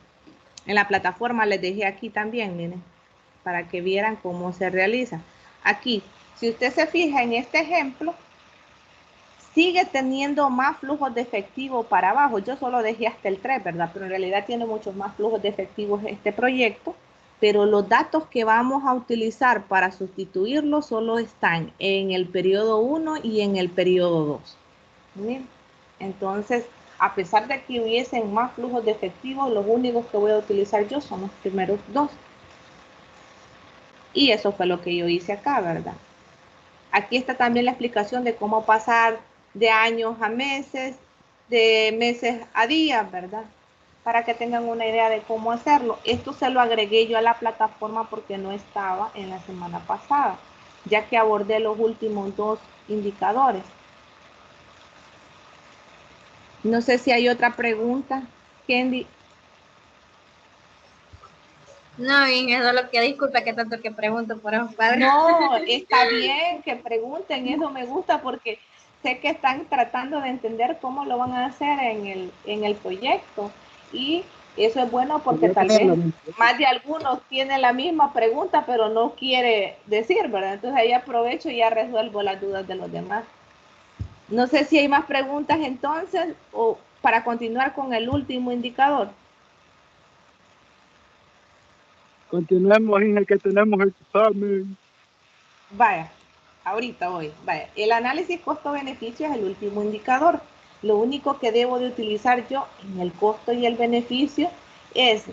la plataforma les dejé aquí también, miren, para que vieran cómo se realiza. Aquí, si usted se fija en este ejemplo, sigue teniendo más flujos de efectivo para abajo. Yo solo dejé hasta el 3, ¿verdad? Pero en realidad tiene muchos más flujos de efectivo este proyecto. pero los datos que vamos a utilizar para sustituirlo solo están en el periodo 1 y en el periodo 2. ¿Bien? Entonces, a pesar de que hubiesen más flujos de efectivo, los únicos que voy a utilizar yo son los primeros dos. Y eso fue lo que yo hice acá, ¿verdad? Aquí está también la explicación de cómo pasar de años a meses, de meses a días, ¿verdad? Para que tengan una idea de cómo hacerlo. Esto se lo agregué yo a la plataforma porque no estaba en la semana pasada, ya que abordé los últimos dos indicadores. No sé si hay otra pregunta, Kendi. No, bien, eso es lo que disculpa que tanto que pregunto por los padres. No, está bien que pregunten, eso me gusta porque sé que están tratando de entender cómo lo van a hacer en el proyecto y eso es bueno porque tal vez más de algunos tienen la misma pregunta pero no quiere decir, ¿verdad? Entonces ahí aprovecho y ya resuelvo las dudas de los demás. No sé si hay más preguntas entonces o para continuar con el último indicador. Continuemos en el que tenemos el examen. Vaya, ahorita voy. Vaya, el análisis costo-beneficio es el último indicador. Lo único que debo de utilizar yo en el costo y el beneficio es,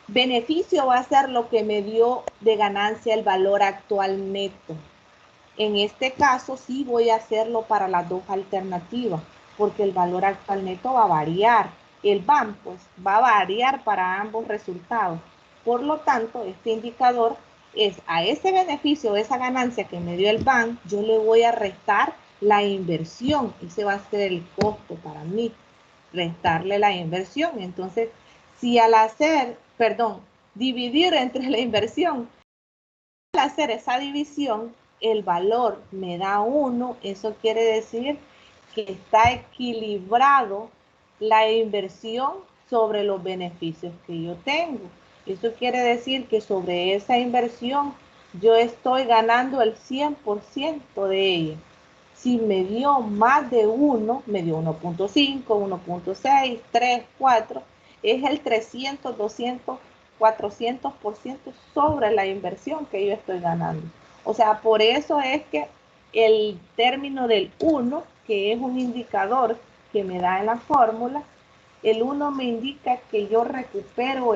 beneficio va a ser lo que me dio de ganancia el valor actual neto. En este caso sí voy a hacerlo para las dos alternativas, porque el valor actual neto va a variar. El BAM pues va a variar para ambos resultados. Por lo tanto, este indicador es a ese beneficio, esa ganancia que me dio el BAM, yo le voy a restar la inversión. Ese va a ser el costo para mí, restarle la inversión. Entonces, si al hacer, dividir entre la inversión, al hacer esa división, el valor me da 1, eso quiere decir que está equilibrado la inversión sobre los beneficios que yo tengo. Eso quiere decir que sobre esa inversión yo estoy ganando el 100% de ella. Si me dio más de 1, me dio 1.5, 1.6, 3, 4, es el 300, 200, 400% sobre la inversión que yo estoy ganando. O sea, por eso es que el término del 1, que es un indicador que me da en la fórmula, el 1 me indica que yo recupero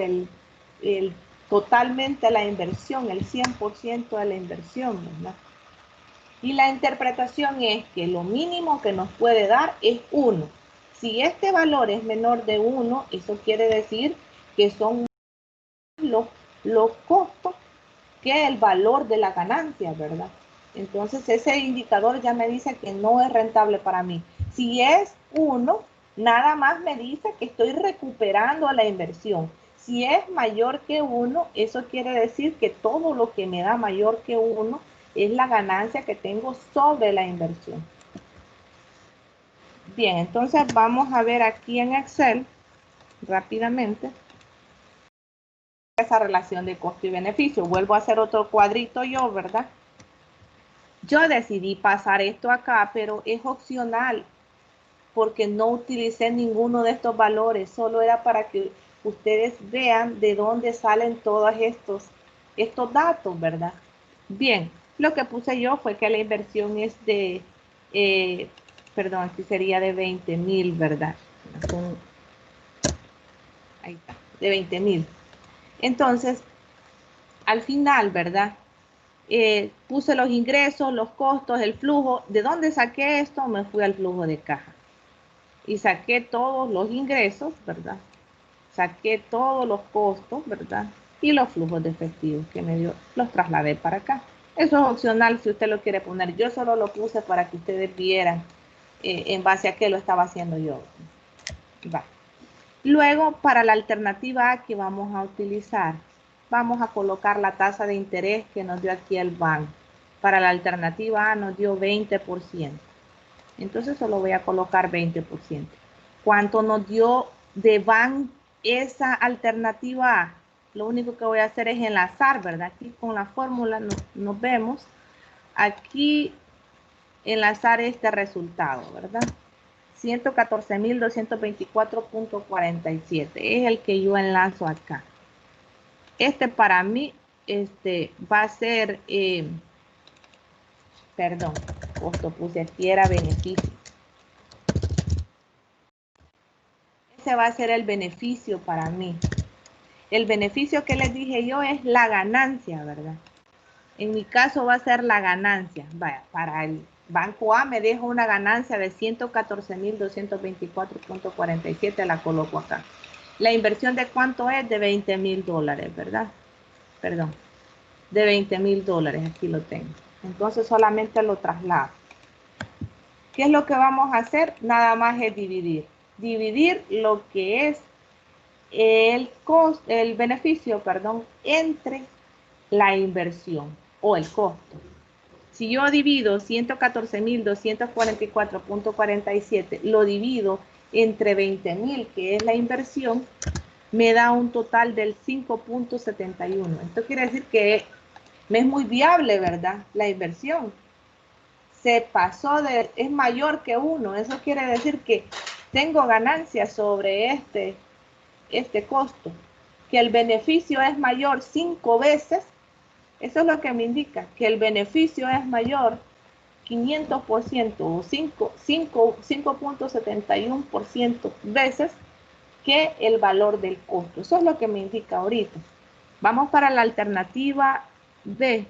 totalmente la inversión, el 100% de la inversión, ¿verdad? Y la interpretación es que lo mínimo que nos puede dar es 1. Si este valor es menor de 1, eso quiere decir que son los costos que el valor de la ganancia, ¿verdad? Entonces ese indicador ya me dice que no es rentable para mí. Si es 1, nada más me dice que estoy recuperando la inversión. Si es mayor que 1, eso quiere decir que todo lo que me da mayor que 1 es la ganancia que tengo sobre la inversión. Bien, entonces vamos a ver aquí en Excel rápidamente esa relación de costo y beneficio. Vuelvo a hacer otro cuadrito yo, ¿verdad? Yo decidí pasar esto acá, pero es opcional porque no utilicé ninguno de estos valores. Solo era para que ustedes vean de dónde salen todos estos datos, ¿verdad? Bien, lo que puse yo fue que la inversión es de, aquí sería de 20,000, ¿verdad? Ahí está, de 20,000. Entonces, al final, ¿verdad? Puse los ingresos, los costos, el flujo. ¿De dónde saqué esto? Me fui al flujo de caja. Y saqué todos los ingresos, ¿verdad? Saqué todos los costos, ¿verdad? Y los flujos de efectivo que me dio, los trasladé para acá. Eso es opcional si usted lo quiere poner. Yo solo lo puse para que ustedes vieran en base a qué lo estaba haciendo yo. Va. Luego, para la alternativa A que vamos a utilizar, vamos a colocar la tasa de interés que nos dio aquí el banco. Para la alternativa A nos dio 20%. Entonces solo voy a colocar 20%. ¿Cuánto nos dio de BAN esa alternativa A? Lo único que voy a hacer es enlazar, ¿verdad? Aquí con la fórmula nos vemos. Aquí enlazar este resultado, ¿verdad? 114,224.47 es el que yo enlazo acá. Este para mí va a ser, perdón, costo puse aquí, era beneficio. Ese va a ser el beneficio para mí. El beneficio que les dije yo es la ganancia, ¿verdad? En mi caso va a ser la ganancia. Vaya, para el Banco A me dejo una ganancia de 114.224.47, la coloco acá. La inversión de cuánto es, de $20,000, ¿verdad? Perdón, de $20,000, aquí lo tengo. Entonces solamente lo traslado. ¿Qué es lo que vamos a hacer? Nada más es dividir. Dividir lo que es el beneficio, perdón, entre la inversión o el costo. Si yo divido 114.244.47, lo divido entre 20,000, que es la inversión, me da un total del 5.71. Esto quiere decir que me es muy viable, ¿verdad? La inversión se pasó es mayor que 1. Eso quiere decir que tengo ganancias sobre este costo, que el beneficio es mayor 5 veces. Eso es lo que me indica, que el beneficio es mayor 500% o 5.71% veces que el valor del costo. Eso es lo que me indica ahorita. Vamos para la alternativa B.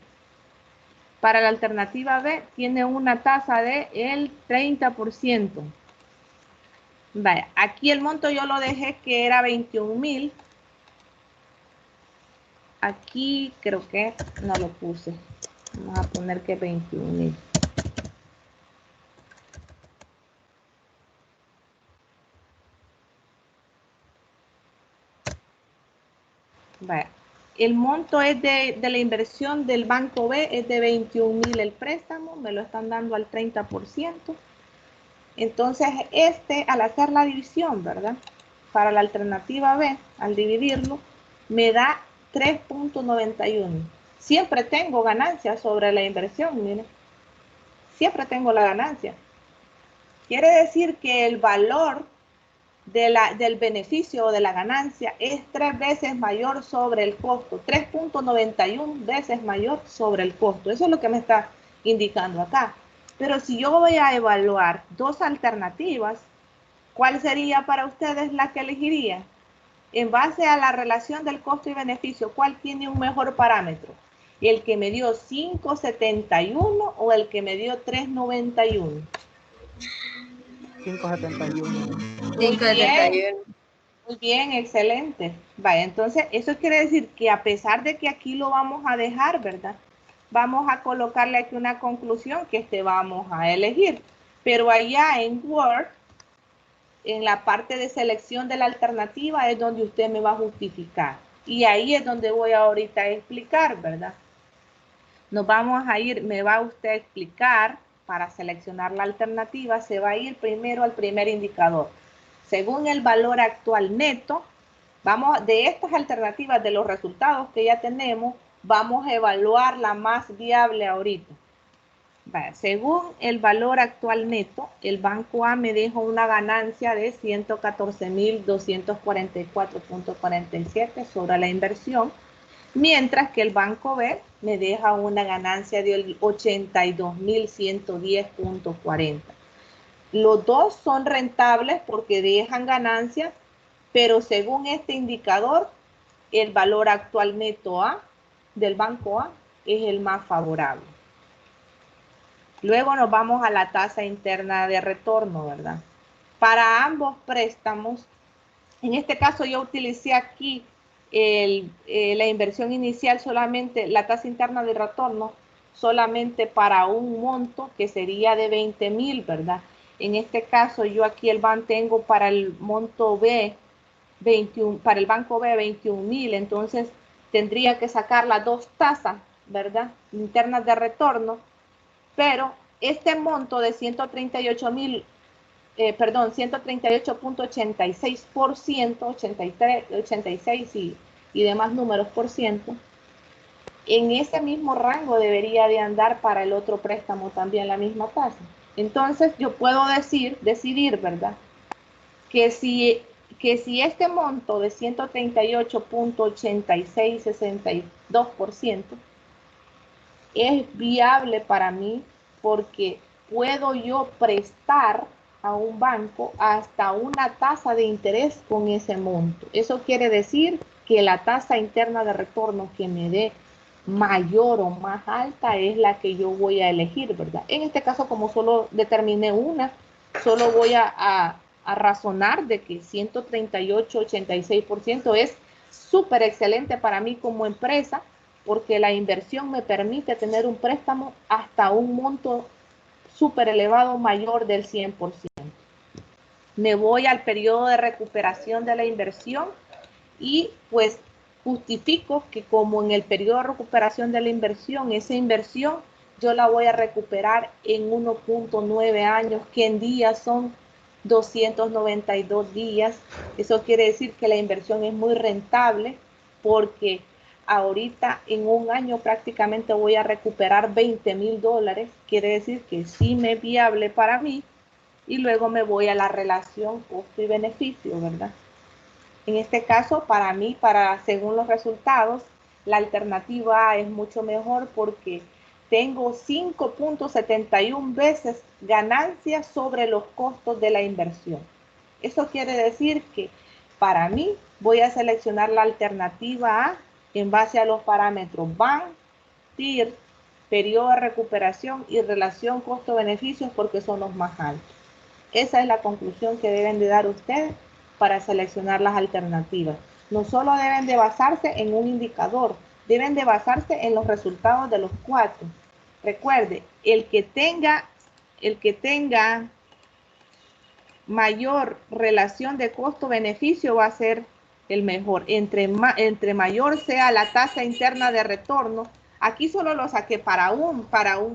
Para la alternativa B tiene una tasa de el 30%. Vaya, aquí el monto yo lo dejé que era 21,000. Aquí creo que no lo puse. Vamos a poner que 21,000. Vaya. El monto es de la inversión del Banco B, es de 21,000 el préstamo, me lo están dando al 30%. Entonces, al hacer la división, ¿verdad? Para la alternativa B, al dividirlo, me da 3.91. Siempre tengo ganancia sobre la inversión, miren. Siempre tengo la ganancia. Quiere decir que el valor del beneficio o de la ganancia es 3 veces mayor sobre el costo, 3.91 veces mayor sobre el costo. Eso es lo que me está indicando acá. Pero si yo voy a evaluar dos alternativas, ¿cuál sería para ustedes la que elegiría? En base a la relación del costo y beneficio, ¿cuál tiene un mejor parámetro? ¿El que me dio 5.71 o el que me dio 3.91? 5.71. Muy bien, muy bien, excelente. Vaya, entonces eso quiere decir que a pesar de que aquí lo vamos a dejar, ¿verdad? Vamos a colocarle aquí una conclusión que vamos a elegir. Pero allá en Word, en la parte de selección de la alternativa es donde usted me va a justificar. Y ahí es donde voy ahorita a explicar, ¿verdad? Nos vamos a ir, me va usted a explicar, para seleccionar la alternativa, se va a ir primero al primer indicador. Según el valor actual neto, vamos de estas alternativas, de los resultados que ya tenemos, vamos a evaluar la más viable ahorita. Vaya, según el valor actual neto, el Banco A me dejó una ganancia de 114.244.47 sobre la inversión, mientras que el Banco B me deja una ganancia de 82.110.40. Los dos son rentables porque dejan ganancias, pero según este indicador, el valor actual neto A del Banco A es el más favorable. Luego nos vamos a la tasa interna de retorno, ¿verdad? Para ambos préstamos, en este caso yo utilicé aquí la inversión inicial solamente, la tasa interna de retorno, solamente para un monto que sería de 20,000, ¿verdad? En este caso yo aquí el BAN tengo para el monto B, 21, para el Banco B 21,000, entonces tendría que sacar las dos tasas, ¿verdad? Internas de retorno, pero este monto de 138.86%, 83, 86 y demás números por ciento, en ese mismo rango debería de andar para el otro préstamo también la misma tasa. Entonces yo puedo decidir, ¿verdad? Que que si este monto de 138.8662% es viable para mí, porque puedo yo prestar a un banco hasta una tasa de interés con ese monto. Eso quiere decir que la tasa interna de retorno que me dé mayor o más alta es la que yo voy a elegir, ¿verdad? En este caso, como solo determiné una, solo voy a razonar de que 138,86% es súper excelente para mí como empresa, porque la inversión me permite tener un préstamo hasta un monto súper elevado, mayor del 100%. Me voy al periodo de recuperación de la inversión y pues justifico que como en el periodo de recuperación de la inversión, esa inversión yo la voy a recuperar en 1.9 años, que en días son 292 días. Eso quiere decir que la inversión es muy rentable, porque ahorita en un año prácticamente voy a recuperar $20,000. Quiere decir que sí me es viable para mí. Y luego me voy a la relación costo y beneficio, ¿verdad? En este caso, para mí, según los resultados, la alternativa A es mucho mejor, porque tengo 5.71 veces ganancias sobre los costos de la inversión. Eso quiere decir que para mí voy a seleccionar la alternativa A en base a los parámetros BAN, TIR, periodo de recuperación y relación costo-beneficios, porque son los más altos. Esa es la conclusión que deben de dar ustedes para seleccionar las alternativas. No solo deben de basarse en un indicador, deben de basarse en los resultados de los 4. Recuerde, el que tenga mayor relación de costo-beneficio va a ser el mejor. Entre mayor sea la tasa interna de retorno, aquí solo lo saqué para un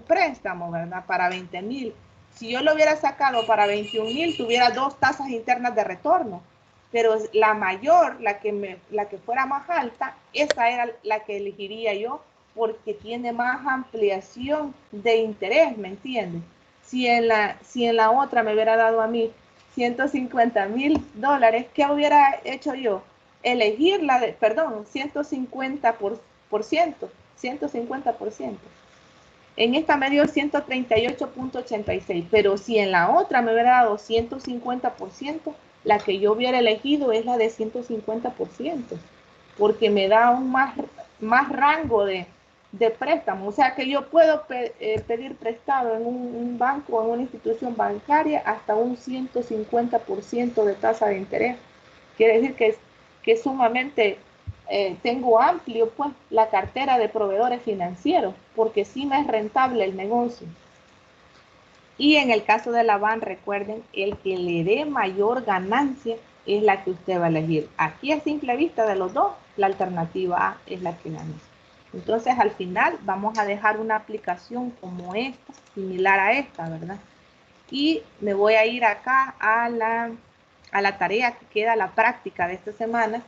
préstamo, ¿verdad? Para 20,000. Si yo lo hubiera sacado para 21,000, tuviera 2 tasas internas de retorno. Pero la mayor, la que fuera más alta, esa era la que elegiría yo, porque tiene más ampliación de interés, ¿me entiendes? Si en la otra me hubiera dado a mí $150,000, ¿qué hubiera hecho yo? Elegir 150%. En esta me dio 138.86, pero si en la otra me hubiera dado 150%, la que yo hubiera elegido es la de 150%, porque me da un más rango de préstamo. O sea que yo puedo pedir prestado en un banco o en una institución bancaria hasta un 150% de tasa de interés. Quiere decir que es sumamente, tengo amplio pues la cartera de proveedores financieros, porque sí me es rentable el negocio. Y en el caso de la BAN, recuerden, el que le dé mayor ganancia es la que usted va a elegir. Aquí a simple vista de los dos, la alternativa A es la que gana. Entonces al final vamos a dejar una aplicación como esta, similar a esta, ¿verdad? Y me voy a ir acá a la tarea que queda, la práctica de esta semana.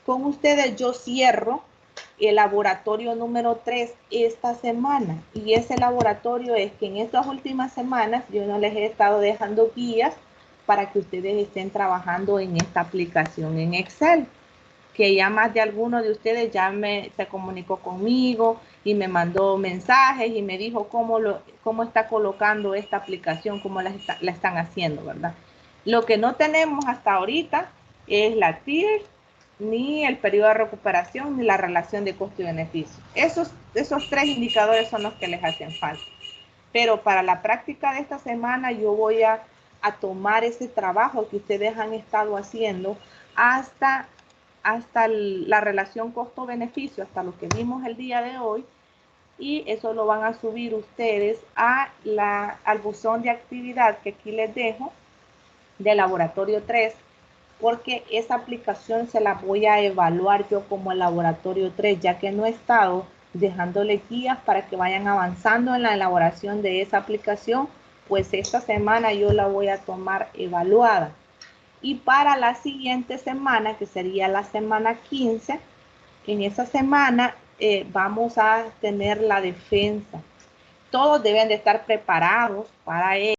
Con ustedes yo cierro el laboratorio número 3 esta semana, y ese laboratorio es que en estas últimas semanas yo no les he estado dejando guías para que ustedes estén trabajando en esta aplicación en Excel, que ya más de alguno de ustedes ya se comunicó conmigo y me mandó mensajes y me dijo cómo está colocando esta aplicación, cómo la están haciendo, ¿verdad? Lo que no tenemos hasta ahorita es la TIR, ni el periodo de recuperación, ni la relación de costo y beneficio. Esos 3 indicadores son los que les hacen falta. Pero para la práctica de esta semana yo voy a tomar ese trabajo que ustedes han estado haciendo hasta la relación costo-beneficio, hasta lo que vimos el día de hoy, y eso lo van a subir ustedes al buzón de actividad que aquí les dejo de laboratorio 3, porque esa aplicación se la voy a evaluar yo como el laboratorio 3, ya que no he estado dejándole guías para que vayan avanzando en la elaboración de esa aplicación. Pues esta semana yo la voy a tomar evaluada. Y para la siguiente semana, que sería la semana 15, en esa semana vamos a tener la defensa. Todos deben de estar preparados para ello.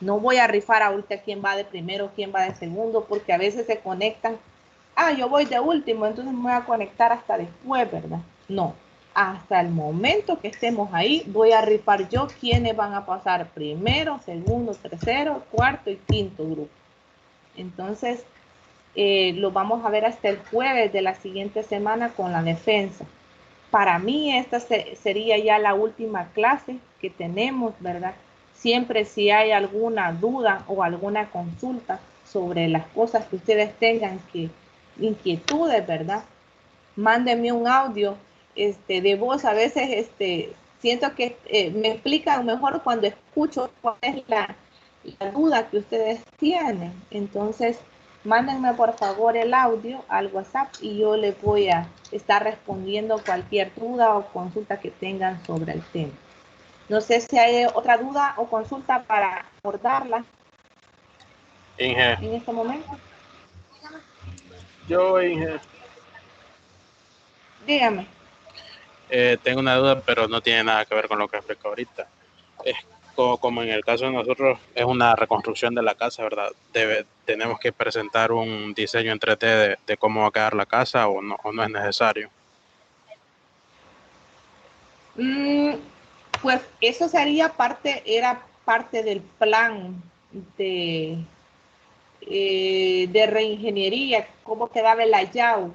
No voy a rifar ahorita quién va de primero, quién va de segundo, porque a veces se conectan. Ah, yo voy de último, entonces me voy a conectar hasta después, ¿verdad? No, hasta el momento que estemos ahí, voy a rifar yo quiénes van a pasar primero, segundo, tercero, cuarto y quinto grupo. Entonces, lo vamos a ver hasta el jueves de la siguiente semana con la defensa. Para mí esta sería ya la última clase que tenemos, ¿verdad? Siempre si hay alguna duda o alguna consulta sobre las cosas que ustedes tengan, inquietudes, ¿verdad? Mándenme un audio de voz. A veces siento que me explican mejor cuando escucho cuál es la duda que ustedes tienen. Entonces, mándenme por favor el audio al WhatsApp y yo les voy a estar respondiendo cualquier duda o consulta que tengan sobre el tema. No sé si hay otra duda o consulta para abordarla Inge, en este momento. Inge, Dígame. tengo una duda, pero no tiene nada que ver con lo que explico ahorita. Es como en el caso de nosotros, es una reconstrucción de la casa, ¿verdad? Tenemos que presentar un diseño en 3D de cómo va a quedar la casa o no es necesario. Pues eso era parte del plan de reingeniería, cómo quedaba el layout,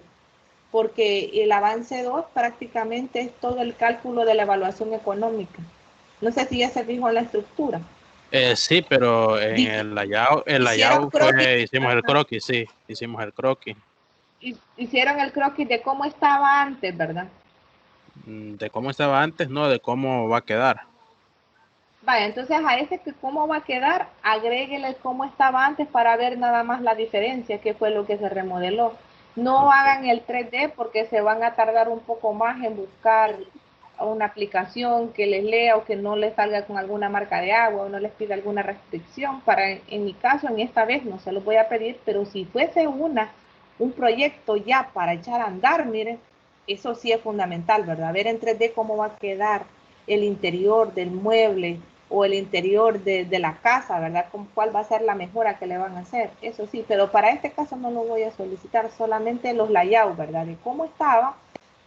porque el avance 2 prácticamente es todo el cálculo de la evaluación económica. No sé si ya se fijó en la estructura. Sí, pero en el layout hicimos el croquis, sí, hicimos el croquis. Hicieron el croquis de cómo estaba antes, ¿verdad? De cómo estaba antes, no, de cómo va a quedar. Vaya, entonces a ese que cómo va a quedar, agréguele cómo estaba antes para ver nada más la diferencia, qué fue lo que se remodeló. No hagan el 3D porque se van a tardar un poco más en buscar una aplicación que les lea o que no les salga con alguna marca de agua o no les pida alguna restricción. En mi caso, en esta vez no se los voy a pedir, pero si fuese un proyecto ya para echar a andar, miren, eso sí es fundamental, ¿verdad? Ver en 3D cómo va a quedar el interior del mueble o el interior de la casa, ¿verdad? ¿Cuál va a ser la mejora que le van a hacer? Eso sí, pero para este caso no lo voy a solicitar, solamente los layouts, ¿verdad? De cómo estaba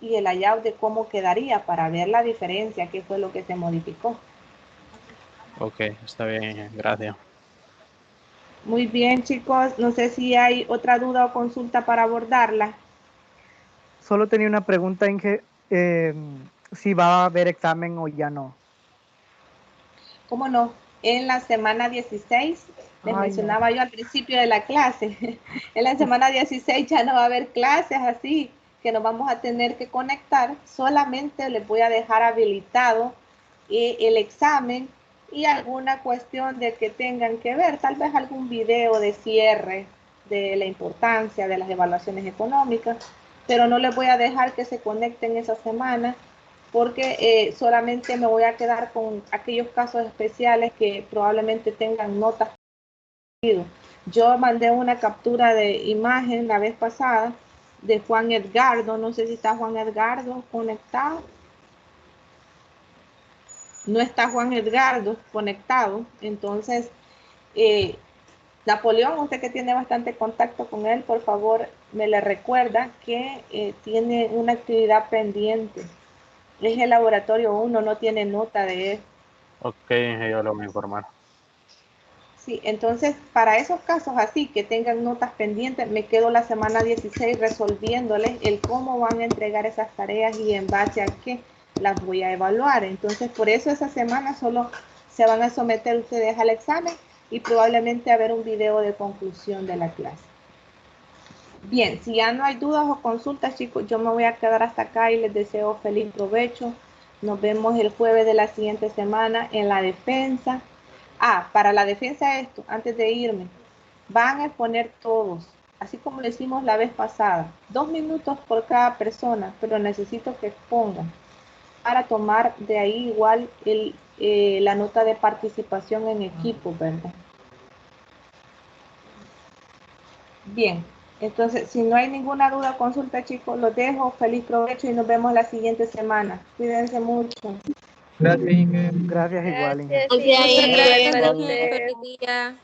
y el layout de cómo quedaría para ver la diferencia, qué fue lo que se modificó. Ok, está bien, gracias. Muy bien, chicos, no sé si hay otra duda o consulta para abordarla. Solo tenía una pregunta, Inge, si va a haber examen o ya no. ¿Cómo no? En la semana 16, les mencionaba yo al principio de la clase, en la semana 16 ya no va a haber clases así, que nos vamos a tener que conectar, solamente les voy a dejar habilitado el examen y alguna cuestión de que tengan que ver, tal vez algún video de cierre de la importancia de las evaluaciones económicas, pero no les voy a dejar que se conecten esa semana porque solamente me voy a quedar con aquellos casos especiales que probablemente tengan notas. Yo mandé una captura de imagen la vez pasada de Juan Edgardo, no sé si está Juan Edgardo conectado. No está Juan Edgardo conectado, entonces Napoleón, usted que tiene bastante contacto con él, por favor me le recuerda que tiene una actividad pendiente. Es el laboratorio 1, no tiene nota de él. Ok, yo lo voy a informar. Sí, entonces para esos casos así que tengan notas pendientes, me quedo la semana 16 resolviéndoles el cómo van a entregar esas tareas y en base a qué las voy a evaluar. Entonces por eso esa semana solo se van a someter ustedes al examen y probablemente a ver un video de conclusión de la clase. Bien, si ya no hay dudas o consultas, chicos, yo me voy a quedar hasta acá y les deseo feliz provecho. Nos vemos el jueves de la siguiente semana en la defensa. Para la defensa esto, antes de irme, van a exponer todos, así como lo hicimos la vez pasada, 2 minutos por cada persona, pero necesito que expongan para tomar de ahí igual la nota de participación en equipo, ¿verdad? Bien, entonces, si no hay ninguna duda o consulta, chicos, los dejo. Feliz provecho y nos vemos la siguiente semana. Cuídense mucho. Gracias, Inge. Gracias igual, Inge. Gracias, Inge. Gracias, feliz día.